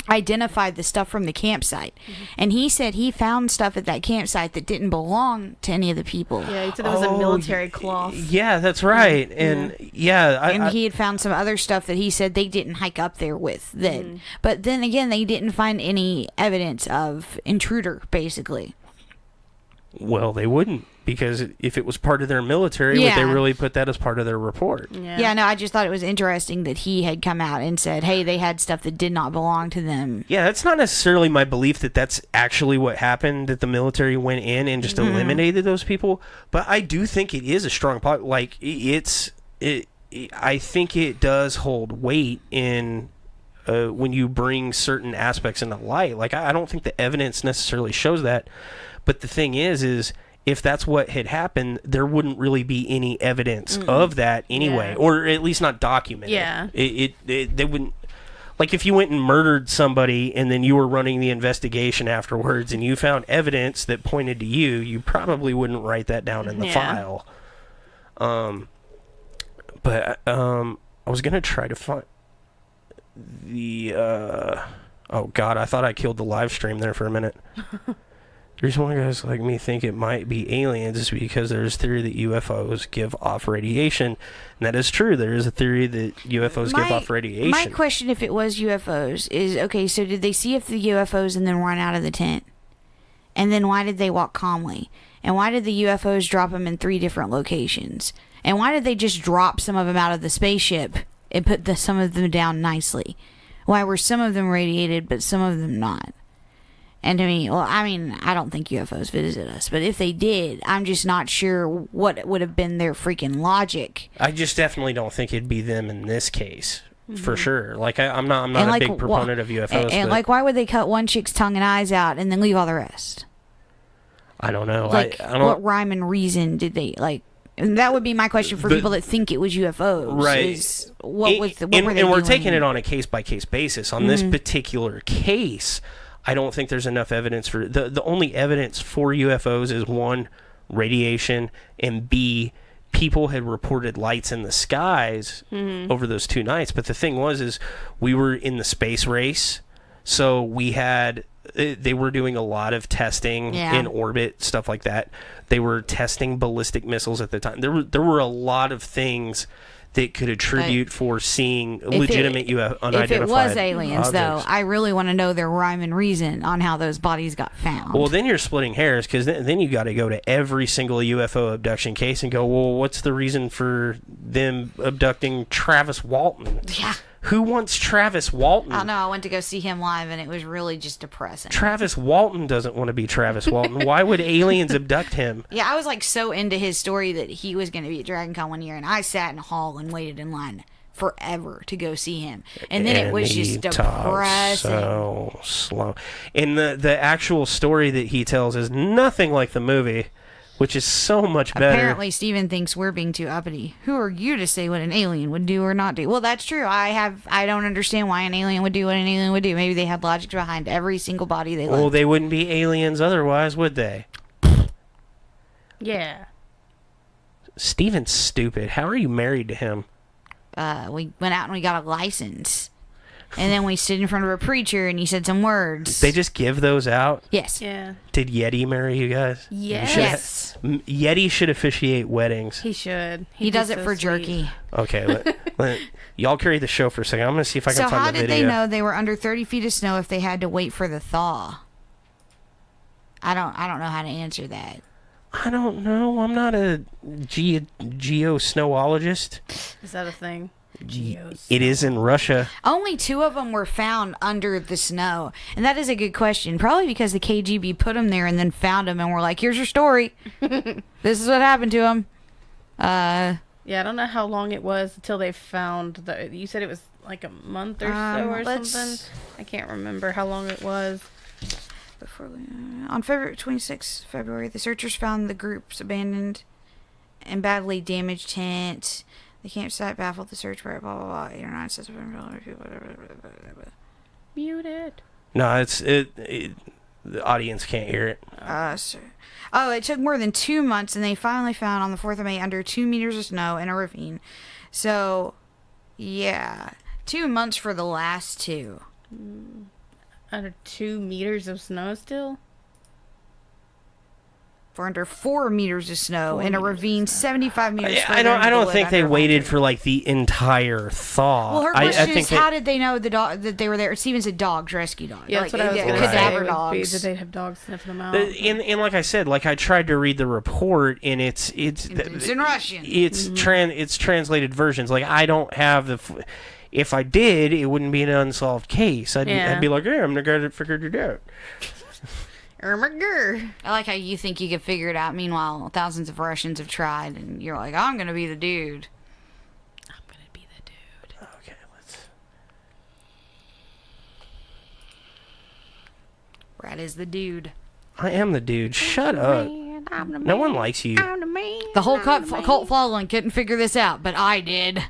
identify the stuff from the campsite. And he said he found stuff at that campsite that didn't belong to any of the people. Yeah, he said it was a military cloth. Yeah, that's right. And and he had found some other stuff that he said they didn't hike up there with. But then again, they didn't find any evidence of intruder, basically. Well, they wouldn't, because if it was part of their military, would they really put that as part of their report? Yeah, no, I just thought it was interesting that he had come out and said, hey, they had stuff that did not belong to them. Yeah, that's not necessarily my belief that that's actually what happened, that the military went in and just eliminated those people, but I do think it is a strong part. Like, I think it does hold weight in when you bring certain aspects into light. Like, I don't think the evidence necessarily shows that. But the thing is if that's what had happened, there wouldn't really be any evidence of that anyway, or at least not documented. Yeah. They wouldn't. Like, if you went and murdered somebody and then you were running the investigation afterwards and you found evidence that pointed to you, you probably wouldn't write that down in the file. But I was going to try to find the... oh, God, I thought I killed the live stream there for a minute. The reason why guys like me think it might be aliens is because there's theory that UFOs give off radiation. And that is true. There is a theory that UFOs give off radiation. My question, if it was UFOs, is, okay, so did they see if the UFOs and then run out of the tent? And then why did they walk calmly? And why did the UFOs drop them in 3 different locations? And why did they just drop some of them out of the spaceship and put some of them down nicely? Why were some of them radiated but some of them not? And to me, well, I mean, I don't think UFOs visited us, but if they did, I'm just not sure what would have been their freaking logic. I just definitely don't think it'd be them in this case, for sure. Like, I'm not a big proponent of UFOs. And like, why would they cut one chick's tongue and eyes out and then leave all the rest? I don't know. Like, I don't. What rhyme and reason did they like? And that would be my question for people that think it was UFOs. Right. What were they and we're doing? taking it on a case-by-case basis. On this particular case, I don't think there's enough evidence for... The only evidence for UFOs is, 1, radiation, and B, people had reported lights in the skies over those 2 nights. But the thing is we were in the space race, so we had... They were doing a lot of testing in orbit, stuff like that. They were testing ballistic missiles at the time. There were a lot of things that could attribute for seeing legitimate unidentified If it was aliens, objects. though, I really want to know their rhyme and reason on how those bodies got found. Well, then you're splitting hairs, because then you got to go to every single UFO abduction case and go, well, what's the reason for them abducting Travis Walton? Yeah. Who wants Travis Walton? I know. I went to go see him live, and it was really just depressing. Travis Walton doesn't want to be Travis Walton. Why would aliens abduct him? Yeah, I was like so into his story that he was going to be at Dragon Con one year, and I sat in a hall and waited in line forever to go see him. And then it was just depressing. So slow. And the actual story that he tells is nothing like the movie, which is so much better. Apparently, Steven thinks we're being too uppity. Who are you to say what an alien would do or not do? Well, that's true. I don't understand why an alien would do what an alien would do. Maybe they had logic behind every single body they loved. Well, they wouldn't be aliens otherwise, would they? Yeah. Steven's stupid. How are you married to him? We went out and we got a license. And then we stood in front of a preacher and he said some words. They just give those out? Yes. Yeah. Did Yeti marry you guys? Yes. Yeti should officiate weddings. He should. He does it so for sweet. jerky. Okay, y'all carry the show for a second. I'm going to see if I can So find how the did video. they know they were under 30 feet of snow if they had to wait for the thaw? I don't know how to answer that. I don't know. I'm not a geosnowologist. Is that a thing? It is in Russia. Only 2 of them were found under the snow. And that is a good question. Probably because the KGB put them there and then found them and were like, here's your story. This is what happened to them. Yeah, I don't know how long it was until they found you said it was like a month or so or something. I can't remember how long it was. On February 26th, the searchers found the group's abandoned and badly damaged tent. The campsite baffled the search for blah blah blah. 8 or 9 sets of Muted. No, the audience can't hear it. It took more than 2 months, and they finally found on the 4th of May under 2 meters of snow in a ravine. So, yeah, 2 months for the last 2. Under 2 meters of snow still? For under 4 meters of snow in a ravine 75 meters I don't think they waited for like the entire thaw. Well, her question is, how did they know that they were there? Steven said dogs, rescue dogs. Yeah, that's what I was going to cadaver say. dogs. Did they have dogs sniffing them out? And like I said, like I tried to read the report, and it's in Russian. It's translated versions. Like I don't have the. If I did, it wouldn't be an unsolved case. I'd be like, hey, I'm the guy that figured it out. I like how you think you could figure it out. Meanwhile, thousands of Russians have tried, and you're like, I'm going to be the dude. Okay, let's. Brad is the dude. I am the dude. Shut up. No one likes you. The whole cult following couldn't figure this out, but I did.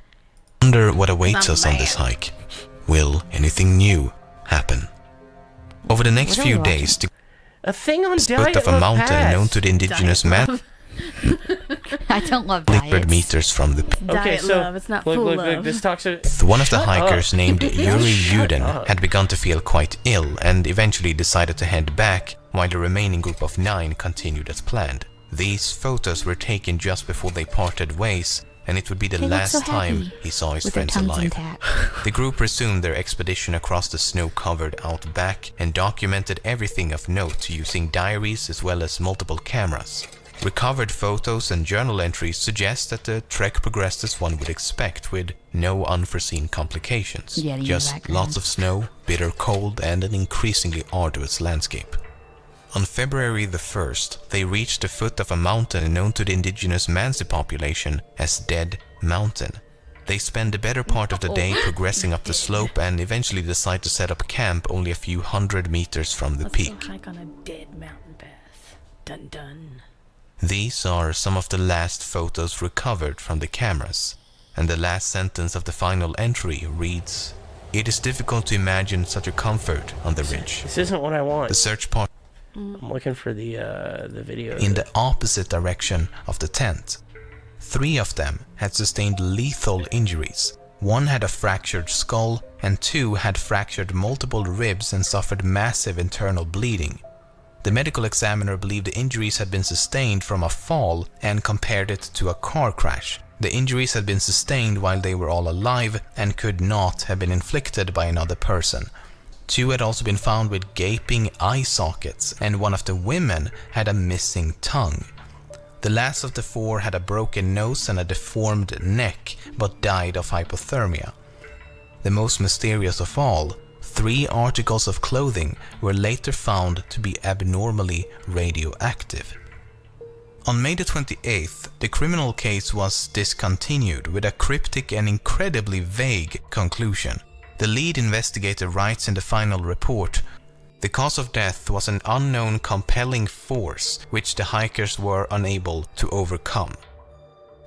Wonder what awaits us on this hike. Will anything new happen? Over the next few days, the A thing on foot of a mountain known to the indigenous man I don't love flippered diets. meters from the Okay, so Love. It's not look, full look, love. look. This talks. one of the hikers named Yuri Shut Yuden up. had begun to feel quite ill and eventually decided to head back while the remaining group of 9 continued as planned. These photos were taken just before they parted ways, and it would be the They look last so time happy he saw his with their friends tongues alive. intact. The group resumed their expedition across the snow-covered outback and documented everything of note using diaries as well as multiple cameras. Recovered photos and journal entries suggest that the trek progressed as one would expect, with no unforeseen complications. Yeah, in the Just background. lots of snow, bitter cold, and an increasingly arduous landscape. On February the 1st, they reached the foot of a mountain known to the indigenous Mansi population as Dead Mountain. They spend the better part of the day progressing up the slope and eventually decide to set up camp only a few hundred meters from the Let's peak. go hike on a dead mountain path. Dun dun. These are some of the last photos recovered from the cameras, and the last sentence of the final entry reads, "It is difficult to imagine such a comfort on the ridge. This isn't what I want. The search party I'm looking for the video. in the opposite direction of the tent. 3 of them had sustained lethal injuries. 1 had a fractured skull, and 2 had fractured multiple ribs and suffered massive internal bleeding. The medical examiner believed the injuries had been sustained from a fall and compared it to a car crash. The injuries had been sustained while they were all alive and could not have been inflicted by another person. 2 had also been found with gaping eye sockets, and 1 of the women had a missing tongue. The last of the 4 had a broken nose and a deformed neck, but died of hypothermia. The most mysterious of all, 3 articles of clothing were later found to be abnormally radioactive. On May the 28th, the criminal case was discontinued with a cryptic and incredibly vague conclusion. The lead investigator writes in the final report, "The cause of death was an unknown compelling force which the hikers were unable to overcome."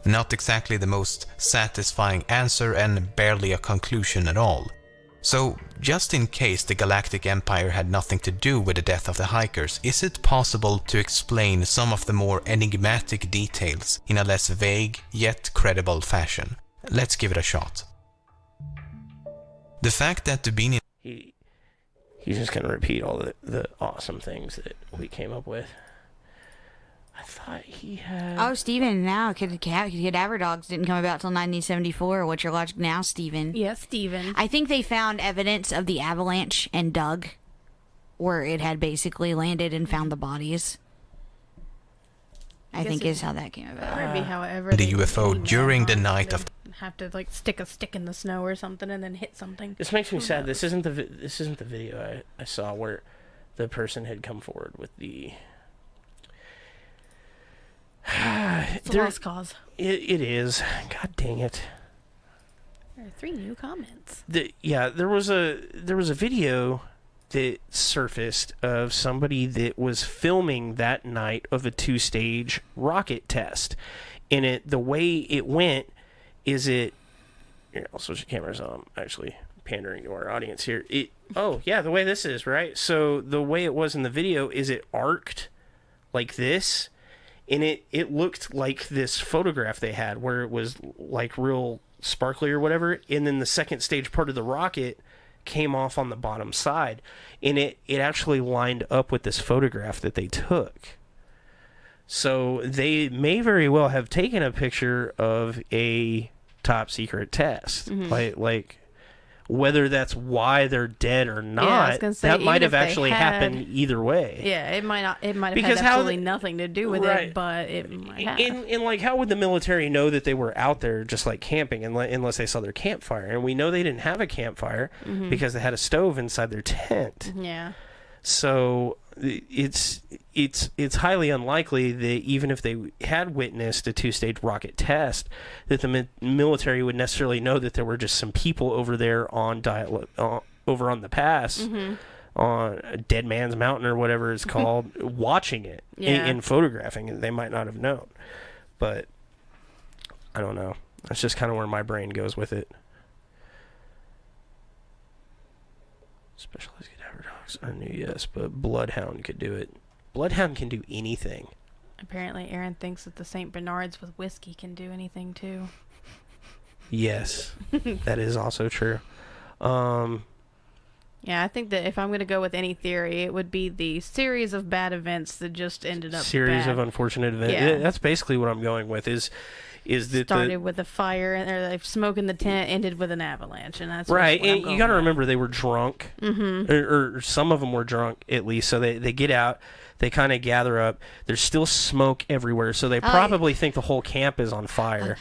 Not exactly the most satisfying answer and barely a conclusion at all. So, just in case the Galactic Empire had nothing to do with the death of the hikers, is it possible to explain some of the more enigmatic details in a less vague yet credible fashion? Let's give it a shot. The fact that Dubini He's just gonna repeat all the awesome things that we came up with. I thought he had. Oh, Steven, now Cadaver Dogs didn't come about till 1974. What's your logic now, Steven? Yeah, Steven. I think they found evidence of the avalanche and dug where it had basically landed and found the bodies. I think is how that came about. That might be however the they UFO came during the down. night They of have to like stick a stick in the snow or something and then hit something. This makes me sad. This isn't the video I saw where the person had come forward with the. It's a lost cause. It is. God dang it. There are 3 new comments. There was a video that surfaced of somebody that was filming that night of a 2-stage rocket test. And the way it went is here, I'll switch the cameras on. I'm actually pandering to our audience here. The way this is, right? So the way it was in the video is it arced like this, and it looked like this photograph they had where it was like real sparkly or whatever, and then the second stage part of the rocket came off on the bottom side, and it actually lined up with this photograph that they took. So they may very well have taken a picture of a top secret test. Like whether that's why they're dead or not, I was gonna say, that might even have if they actually had- happened either way. Yeah, it might have Because had how absolutely the- nothing to do with Right. it, but it might have. And like, how would the military know that they were out there just like camping unless they saw their campfire? And we know they didn't have a campfire because they had a stove inside their tent. Yeah. So it's highly unlikely that even if they had witnessed a 2-stage rocket test, that the military would necessarily know that there were just some people over there on Dyatlov, over on the pass, on Dead Man's Mountain or whatever it's called, watching it and photographing it. They might not have known. But I don't know. That's just kind of where my brain goes with it. Specialized cadaver dogs. I knew, yes, but Bloodhound could do it. Bloodhound can do anything. Apparently, Aaron thinks that the St. Bernards with whiskey can do anything, too. Yes, that is also true. Yeah, I think that if I'm going to go with any theory, it would be the series of bad events that just ended up Series bad. of unfortunate events. Yeah. That's basically what I'm going with, is that started with a fire, or like smoke in the tent, ended with an avalanche, and that's right. What And you got to remember they were drunk, Mm-hmm. or some of them were drunk at least. So they get out, they kind of gather up. There's still smoke everywhere, so they probably think the whole camp is on fire.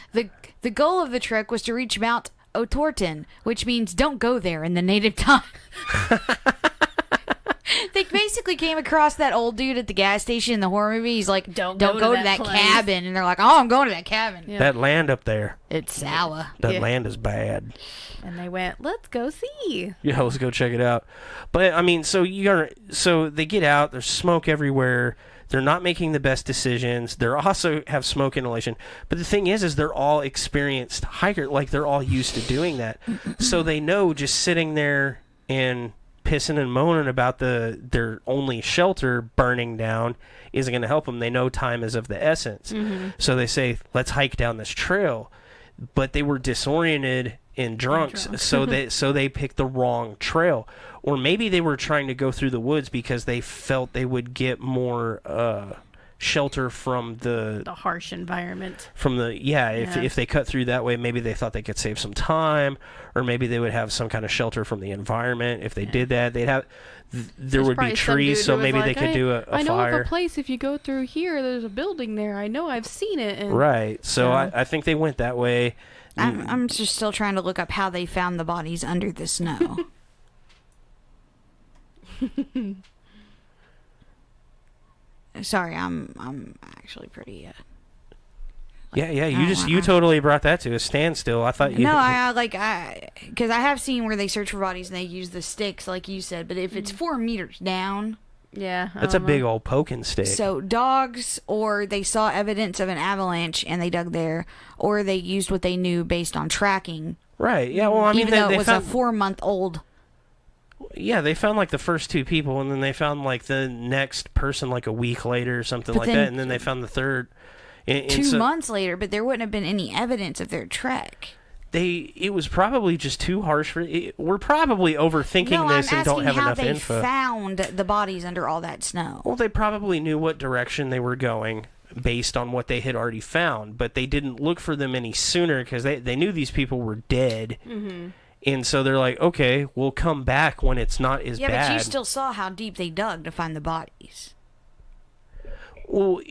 The goal of the trek was to reach Mount Otorten, which means don't go there in the native tongue. They basically came across that old dude at the gas station in the horror movie. He's like, don't go to that place." cabin. And they're like, oh, I'm going to that cabin. Yeah. That land up there, It's sour. that land is bad. And they went, let's go see. Yeah, let's go check it out. But I mean, so they get out. There's smoke everywhere. They're not making the best decisions. They also have smoke inhalation. But the thing is they're all experienced hikers. Like, they're all used to doing that. So they know just sitting there and pissing and moaning about their only shelter burning down isn't going to help them. They know time is of the essence. Mm-hmm. So they say, let's hike down this trail. But they were disoriented and drunks, so they picked the wrong trail. Or maybe they were trying to go through the woods because they felt they would get more shelter from the harsh environment. If they cut through that way, maybe they thought they could save some time, or maybe they would have some kind of shelter from the environment. If they did that, they'd have there would be trees, so maybe they could do a fire. I know of a place, if you go through here, there's a building there. I know, I've seen it. And Right. So I think they went that way. I'm just still trying to look up how they found the bodies under the snow. Sorry, I'm actually pretty. You totally brought that to a standstill. I thought you. No, because I have seen where they search for bodies and they use the sticks, like you said. But if it's 4 meters down, yeah, that's a big old poking stick. So dogs, or they saw evidence of an avalanche and they dug there, or they used what they knew based on tracking. Right. Yeah. Well, I mean, even though it was found, a 4-month-old. Yeah, they found like the first 2 people, and then they found like the next person like a week later or something like that, and then they found the third. And 2 months later, but there wouldn't have been any evidence of their trek. It was probably just too harsh for. We're probably overthinking this and don't have enough info. No, I'm asking how they found the bodies under all that snow. Well, they probably knew what direction they were going based on what they had already found, but they didn't look for them any sooner because they knew these people were dead. Mm-hmm. And so they're like, okay, we'll come back when it's not as bad. Yeah, but you still saw how deep they dug to find the bodies. Well,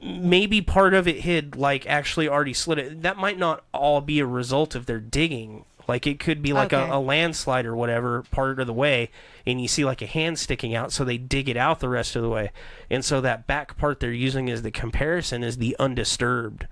maybe part of it had like actually already slid it. That might not all be a result of their digging. Like, it could be like a landslide or whatever part of the way, and you see like a hand sticking out, so they dig it out the rest of the way. And so that back part they're using as the comparison is the undisturbed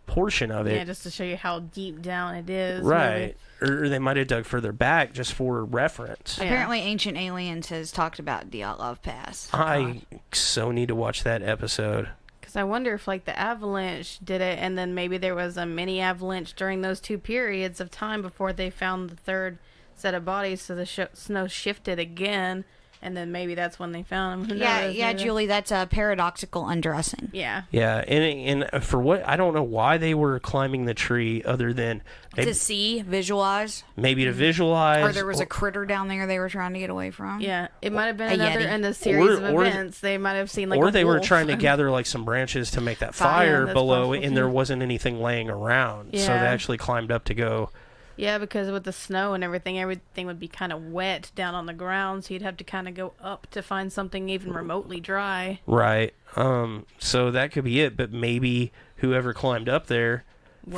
portion of it. Yeah, just to show you how deep down it is. Right. Or they might have dug further back just for reference. Yeah. Apparently, Ancient Aliens has talked about Dyatlov Pass. I so need to watch that episode. Because I wonder if, like, the avalanche did it, and then maybe there was a mini avalanche during those 2 periods of time before they found the third set of bodies, so the snow shifted again, and then maybe that's when they found them. Yeah, Julie, that's a paradoxical undressing. Yeah. Yeah, and for what, I don't know why they were climbing the tree other than to see, visualize. Maybe to visualize. Or there was a critter down there they were trying to get away from. Yeah, it might have been another Yeti. in the series of events. They might have seen like or a they were wolf. trying to gather like some branches to make that fire below, possible, and there wasn't anything laying around, so they actually climbed up to go. Yeah, because with the snow and everything would be kind of wet down on the ground, so you'd have to kind of go up to find something even remotely dry. Right. So that could be it, but maybe whoever climbed up there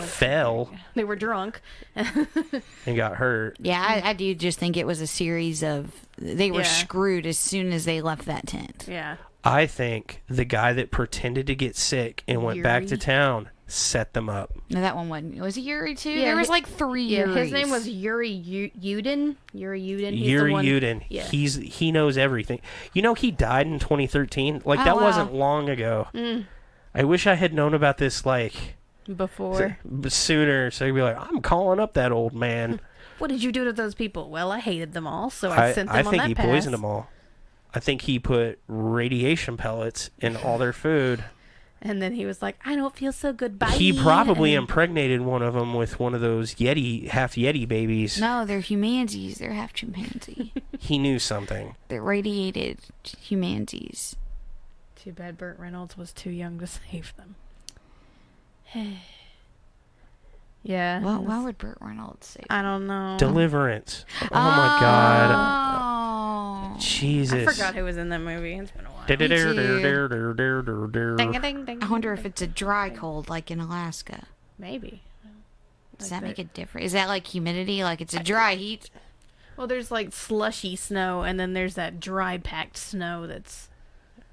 fell. They were drunk. and got hurt. Yeah, I do just think it was a series of... They were screwed as soon as they left that tent. Yeah. I think the guy that pretended to get sick and went back to town set them up. No, that one wasn't. Was it Yuri too? Yeah, There was like 3 Yuris. His name was Yuri Yudin. Yuri Yudin. He's Yuri the one, Yudin. Yeah. He knows everything. You know, he died in 2013. Like, that wow. wasn't long ago. I wish I had known about this, like, Before. sooner. So I'd be like, I'm calling up that old man. What did you do to those people? Well, I hated them all, so I sent them on think that he path. poisoned them all. I think he put radiation pellets in all their food. And then he was like, I don't feel so good. Bye. He probably impregnated one of them with one of those half Yeti babies. No, they're humanities. They're half chimpanzee. He knew something. They're radiated humanities. Too bad Burt Reynolds was too young to save them. Yeah. Well, why would Burt Reynolds say that? I don't know. Deliverance. Oh my God. Oh. Jesus. I forgot who was in that movie. It's been a while. too. Ding, ding, ding, I wonder if it's a dry cold like in Alaska. Maybe. Does Like that make that- a difference? Is that like humidity? Like it's a dry heat? Well, there's like slushy snow, and then there's that dry packed snow that's.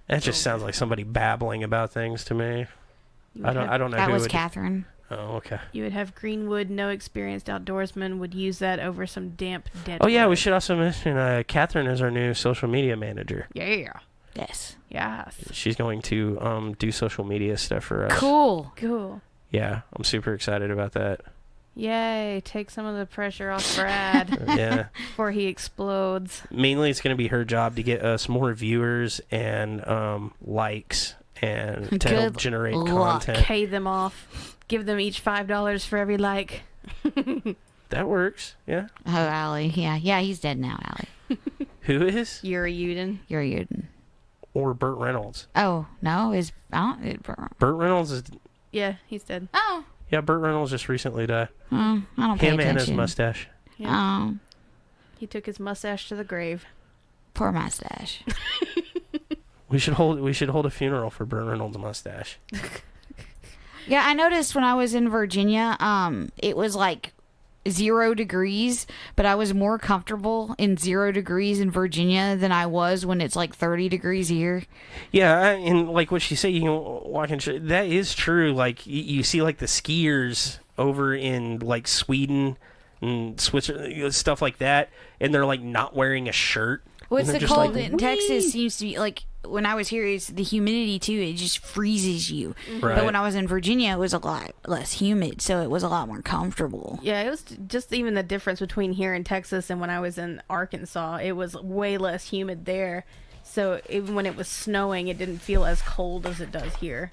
That just sounds like somebody babbling about things to me. I don't know That who was would. Catherine. Oh, okay. You would have Greenwood, no experienced outdoorsman would use that over some damp dead. Oh yeah, we wood. should also mention Catherine is our new social media manager. Yeah. Yes. Yes. She's going to do social media stuff for us. Cool. Cool. Yeah, I'm super excited about that. Yay! Take some of the pressure off Brad Yeah. before he explodes. Mainly, it's going to be her job to get us more viewers and likes and to help Good generate luck. content. Pay them off. Give them each $5 for every like. That works. Yeah. Oh, Allie. Yeah, he's dead now, Allie. Who is? Yuri Yudin. You're Yuden. Or Burt Reynolds. Oh, no, Burt Reynolds is. Yeah, he's dead. Oh. Yeah, Burt Reynolds just recently died. I don't pay Him and his attention. mustache. Yeah. Oh, He took his mustache to the grave. poor mustache. We should hold a funeral for Burt Reynolds' mustache. Yeah, I noticed when I was in Virginia, it was like 0 degrees, but I was more comfortable in 0 degrees in Virginia than I was when it's like 30 degrees here. Yeah, and like what she said, you can walk in. That is true. Like you see, like the skiers over in like Sweden and Switzerland, stuff like that, and they're like not wearing a shirt. What's And the they're just cold like, in Texas seems to be like when I was here, it's the humidity too. It just freezes you. Right. But when I was in Virginia, it was a lot less humid, so it was a lot more comfortable. Yeah, it was just even the difference between here in Texas and when I was in Arkansas. It was way less humid there. So even when it was snowing, it didn't feel as cold as it does here.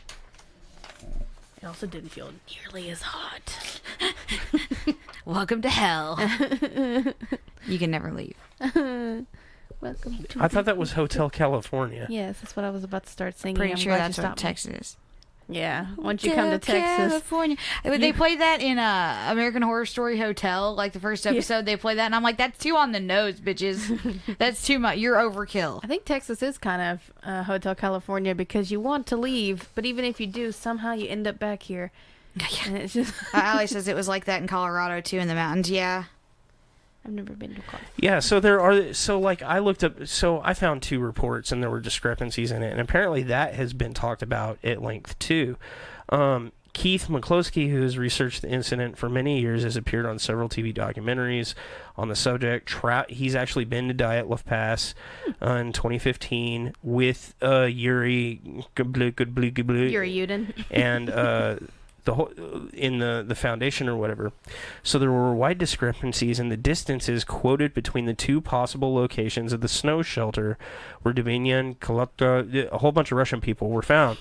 It also didn't feel nearly as hot. Welcome to hell. You can never leave. Welcome to I thought that was Hotel California. Yes, that's what I was about to start singing. Pretty I'm sure glad that's you what stopped me. Texas is. Yeah, once you come to Texas, California. They played that in American Horror Story Hotel, like the first episode. They played that, and I'm like, that's too on the nose, bitches. That's too much. You're overkill. I think Texas is kind of Hotel California because you want to leave, but even if you do, somehow you end up back here. And it's just Ali says it was like that in Colorado too, in the mountains. Yeah. I've never been to Colorado. Yeah, so there are. So like I looked up. So I found 2 reports, and there were discrepancies in it, and apparently that has been talked about at length too. Keith McCloskey, who has researched the incident for many years, has appeared on several TV documentaries on the subject. He's actually been to Dyatlov Pass in 2015 with Yuri Yudin. and the whole in the foundation or whatever. So there were wide discrepancies in the distances quoted between the 2 possible locations of the snow shelter where Dominion, Kolotka, a whole bunch of Russian people were found.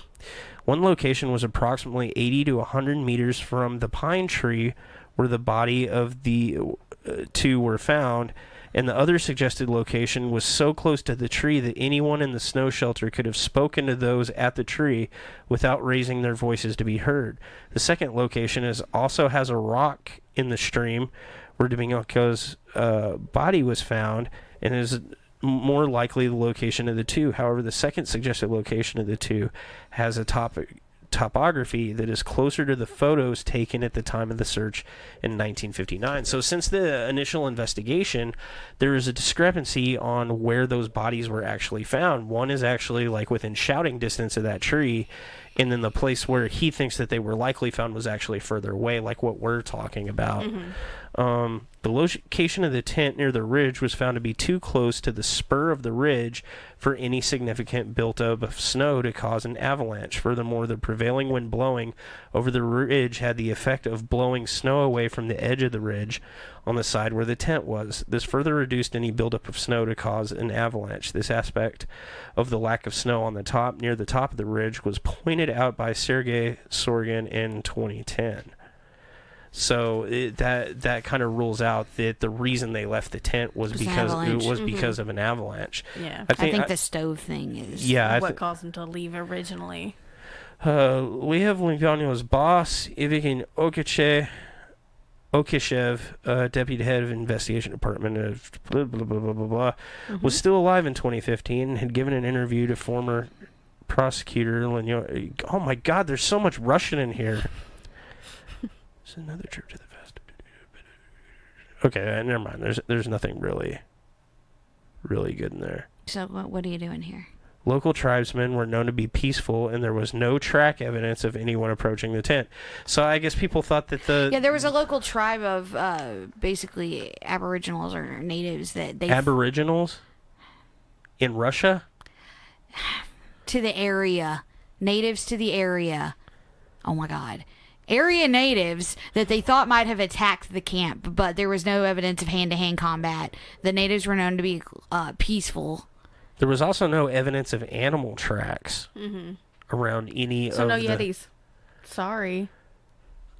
One location was approximately 80 to 100 meters from the pine tree where the body of the 2 were found, and the other suggested location was so close to the tree that anyone in the snow shelter could have spoken to those at the tree without raising their voices to be heard. The second location also has a rock in the stream where Domenico's body was found, and is more likely the location of the 2. However, the second suggested location of the 2 has a topography that is closer to the photos taken at the time of the search in 1959. So since the initial investigation, there is a discrepancy on where those bodies were actually found. One is actually like within shouting distance of that tree, And then the place where he thinks that they were likely found was actually further away, like what we're talking about. The location of the tent near the ridge was found to be too close to the spur of the ridge for any significant buildup of snow to cause an avalanche. Furthermore, the prevailing wind blowing over the ridge had the effect of blowing snow away from the edge of the ridge on the side where the tent was. This further reduced any buildup of snow to cause an avalanche. This aspect of the lack of snow on the top, near the top of the ridge, was pointed out by Sergei Sorgin in 2010. So that kind of rules out that the reason they left the tent was because of an avalanche. Yeah, I think the stove thing is what caused them to leave originally. We have Lincoln's boss, Ivikin Okishev, deputy head of investigation department of blah, blah, blah, blah, blah, blah, was still alive in 2015 and had given an interview to former prosecutor Lenyo. Oh my God, there's so much Russian in here. It's another trip to the fest. Okay, never mind. There's nothing really good in there. So what are you doing here? Local tribesmen were known to be peaceful, and there was no track evidence of anyone approaching the tent. So I guess people thought that there was a local tribe of basically aboriginals or natives that they Aboriginals in Russia to the area, natives to the area. Oh my God. Area natives that they thought might have attacked the camp, but there was no evidence of hand-to-hand combat. The natives were known to be peaceful. There was also no evidence of animal tracks around any of the... So no Yetis. Sorry.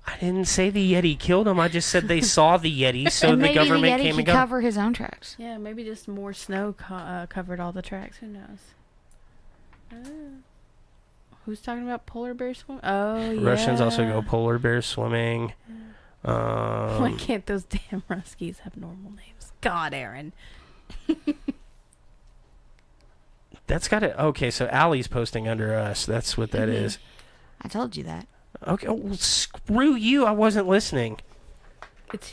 I didn't say the Yeti killed him. I just said they saw the Yeti, so the government maybe the Yeti came and could got... cover his own tracks. Yeah, maybe just more snow covered all the tracks. Who knows? Who's talking about polar bear swimming? Oh, yeah. Russians also go polar bear swimming. Why can't those damn Ruskies have normal names? God, Aaron. That's got it. Okay, so Allie's posting under us. That's what that is. I told you that. Okay, well, screw you. I wasn't listening. It's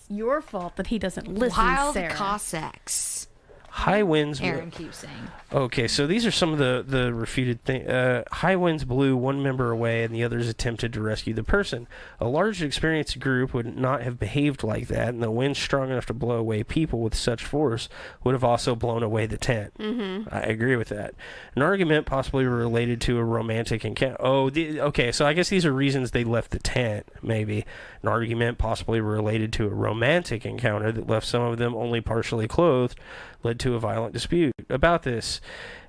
your fault that he doesn't listen, Wild Sarah. Cossacks. High winds. Aaron keeps saying. Okay, so these are some of the refuted things. High winds blew one member away, and the others attempted to rescue the person. A large, experienced group would not have behaved like that, and the wind strong enough to blow away people with such force would have also blown away the tent. I agree with that. An argument possibly related to a romantic encounter. Okay, so I guess these are reasons they left the tent, maybe. An argument possibly related to a romantic encounter that left some of them only partially clothed led to a violent dispute. About this,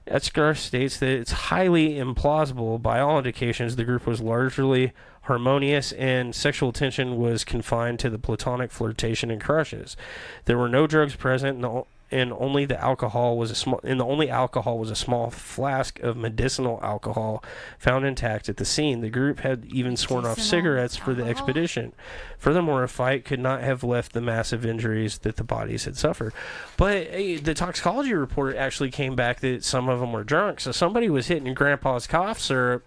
Etskar states that it's highly implausible. By all indications, the group was largely harmonious, and sexual tension was confined to the platonic flirtation and crushes. There were no drugs present, and only the alcohol was the only alcohol was a small flask of medicinal alcohol found intact at the scene. The group had even sworn off cigarettes for the expedition. Furthermore, a fight could not have left the massive injuries that the bodies had suffered. But the toxicology report actually came back that some of them were drunk, so somebody was hitting Grandpa's cough syrup,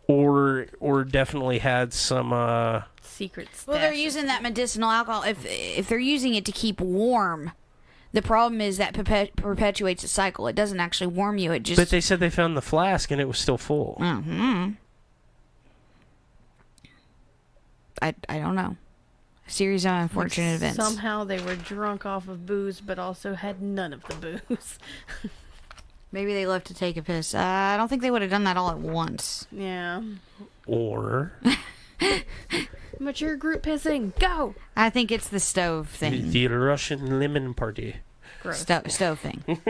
or definitely had some secret stash. Well, they're using that medicinal alcohol. If they're using it to keep warm, the problem is that perpetuates a cycle. It doesn't actually warm you. It just. But they said they found the flask and it was still full. I don't know. A series of unfortunate events. Somehow they were drunk off of booze, but also had none of the booze. Maybe they left to take a piss. I don't think they would have done that all at once. Yeah. Or. Mature group pissing. Go. I think it's the stove thing. The Russian lemon party. Gross. Stove thing.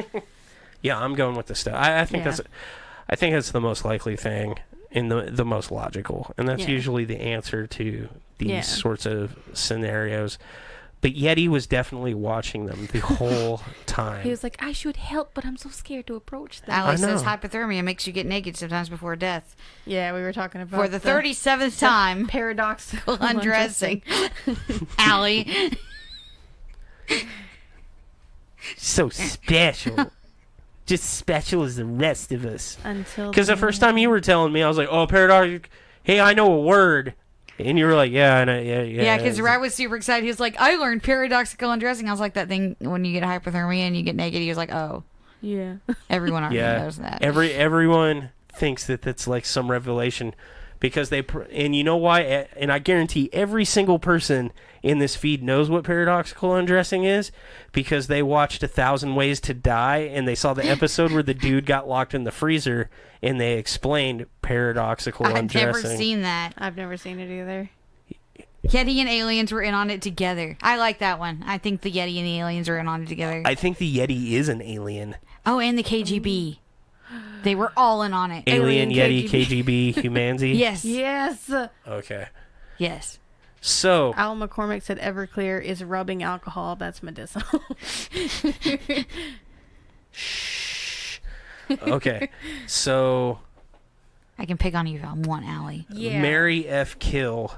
Yeah, I'm going with the stove. I think that's the most likely thing and the most logical, and that's usually the answer to these sorts of scenarios. But Yeti was definitely watching them the whole time. He was like, I should help, but I'm so scared to approach them. Alex says hypothermia makes you get naked sometimes before death. Yeah, we were talking about for the 37th time. Paradoxical undressing. Allie. So special. Just special as the rest of us. Because the first time you were telling me, I was like, oh, paradox. Hey, I know a word. And you were like, yeah, I know, yeah. Yeah, because Rat was super excited. He was like, I learned paradoxical undressing. I was like, that thing when you get hypothermia and you get naked. He was like, oh. Yeah. Everyone already knows that. Everyone thinks that that's like some revelation because and you know why? And I guarantee every single person in this feed knows what paradoxical undressing is because they watched 1,000 Ways to Die and they saw the episode where the dude got locked in the freezer and they explained paradoxical undressing. I've never seen that. I've never seen it either. Yeti and aliens were in on it together. I like that one. I think the Yeti and the aliens are in on it together. I think the Yeti is an alien. Oh, and the KGB. They were all in on it. Alien Yeti, KGB, humanity. Yes. Yes. Okay. Yes. So Al McCormick said Everclear is rubbing alcohol. That's medicinal. shh. Okay. So I can pick on you if I want, Allie. Yeah. Mary F. Kill.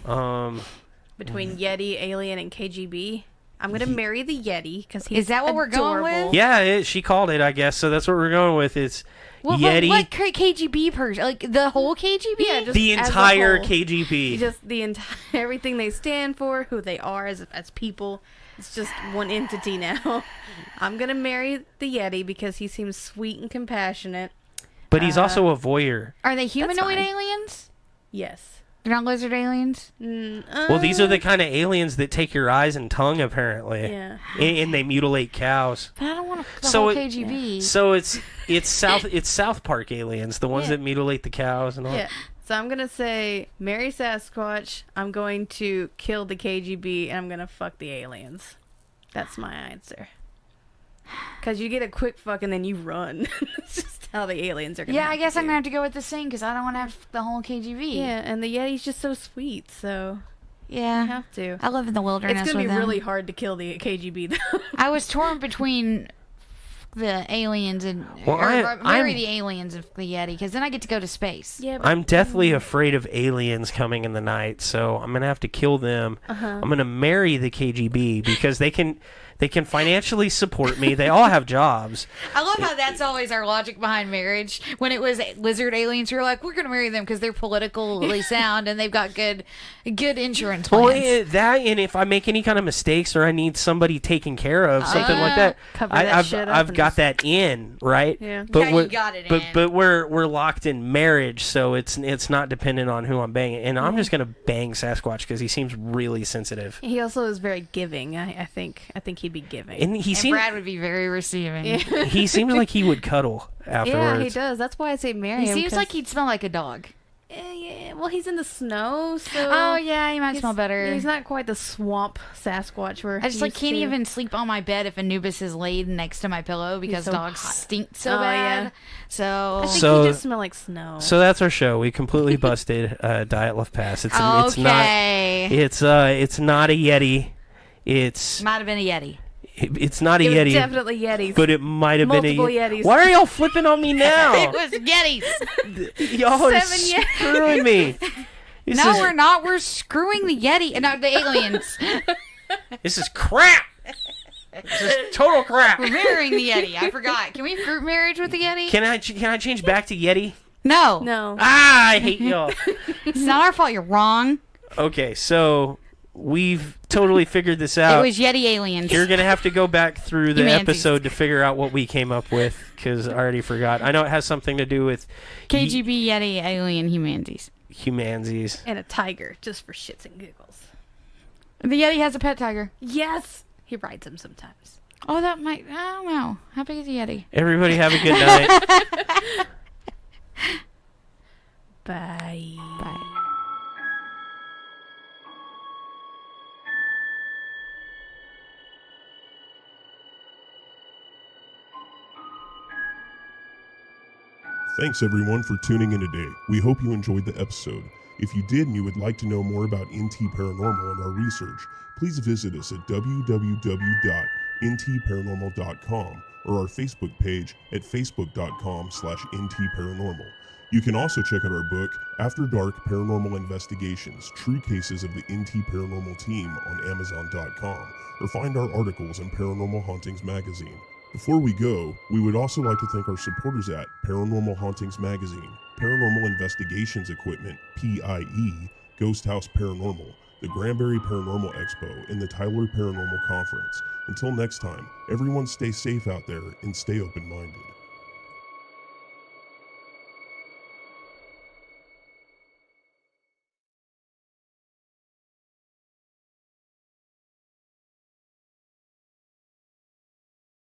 Between Yeti, Alien, and KGB. I'm going to marry the Yeti because he's Is that what we're going adorable. with? Yeah, she called it, I guess. So that's what we're going with. It's Well, Yeti. what KGB person? Like the whole KGB? Yeah, just The as a entire whole. KGB. Just the entire everything they stand for, who they are as people. It's just one entity now. I'm gonna marry the Yeti because he seems sweet and compassionate. But he's also a voyeur. Are they humanoid fine. aliens? Yes. They're not lizard aliens? Well, these are the kind of aliens that take your eyes and tongue, apparently. Yeah. And they mutilate cows. But I don't want the So whole it- KGB. So it's South Park aliens, the ones that mutilate the cows and all. Yeah. So I'm gonna say marry Sasquatch. I'm going to kill the KGB and I'm gonna fuck the aliens. That's my answer. Cause you get a quick fuck and then you run. It's just how the aliens are gonna. Yeah, I have guess to I'm do. gonna have to go with the same because I don't want to have the whole KGB. Yeah, and the Yeti's just so sweet, so you Yeah. have to. I live in the wilderness It's gonna with be them. really hard to kill the KGB though. I was torn between the aliens and Well, marry I'm- the aliens and the Yeti because then I get to go to space. Yeah, I'm deathly afraid of aliens coming in the night, so I'm gonna have to kill them. I'm gonna marry the KGB because they can financially support me. They all have jobs. I love how that's always our logic behind marriage. When it was lizard aliens, we were like, we're going to marry them because they're politically sound and they've got good insurance plans. Well, that and if I make any kind of mistakes or I need somebody taken care of, something like that, Cover that shit up I've and got just- that in, right? Yeah. Yeah, you we're- got it but, in. But we're locked in marriage, so it's not dependent on who I'm banging. And I'm just gonna bang Sasquatch because he seems really sensitive. He also is very giving. I think he'd be giving. And he And seems Brad would be very receiving. he seems like he would cuddle afterwards. Yeah, he does. That's why I say marry He him. seems 'cause- like he'd smell like a dog. Yeah, well, he's in the snow, so. Oh, yeah, he might he's- smell better. He's not quite the swamp Sasquatch where I just he like can't used to. even sleep on my bed if Anubis is laid next to my pillow because so dogs hot. stink so Oh, bad. yeah. So, I think So- he just smell like snow. So that's our show. We completely busted Dyatlov Pass. It's not okay. it's not a Yeti. It's Might have been a Yeti. it's not a it was Yeti. definitely Yetis. But it might have been a Multiple Yetis. Why are y'all flipping on me It now? was Yetis. Y'all are 7 Yetis. screwing me. This No, is, we're not. We're screwing the Yeti. No, the aliens. This is crap. This is total crap. We're marrying the Yeti. I forgot. Can we have group marriage with the Yeti? Can I change back to Yeti? No. No. Ah, I hate y'all. It's not our fault. You're wrong. Okay, so we've totally figured this It out. was Yeti aliens. You're gonna have to go back through the Humanties. episode to figure out what we came up with because I already forgot. I know it has something to do with KGB Yeti alien humanities. humansies. And a tiger, just for shits and giggles. The Yeti has a pet tiger. Yes. He rides him sometimes. Oh, that might. I don't know. How big is the Yeti? Everybody have a good night. Bye. Bye. Thanks everyone for tuning in today. We hope you enjoyed the episode. If you did and you would like to know more about NT Paranormal and our research, please visit us at www.ntparanormal.com or our Facebook page at facebook.com/ntparanormal. You can also check out our book, After Dark Paranormal Investigations, True Cases of the NT Paranormal Team on Amazon.com, or find our articles in Paranormal Hauntings Magazine. Before we go, we would also like to thank our supporters at Paranormal Hauntings Magazine, Paranormal Investigations Equipment, PIE, Ghost House Paranormal, the Granbury Paranormal Expo, and the Tyler Paranormal Conference. Until next time, everyone stay safe out there and stay open-minded.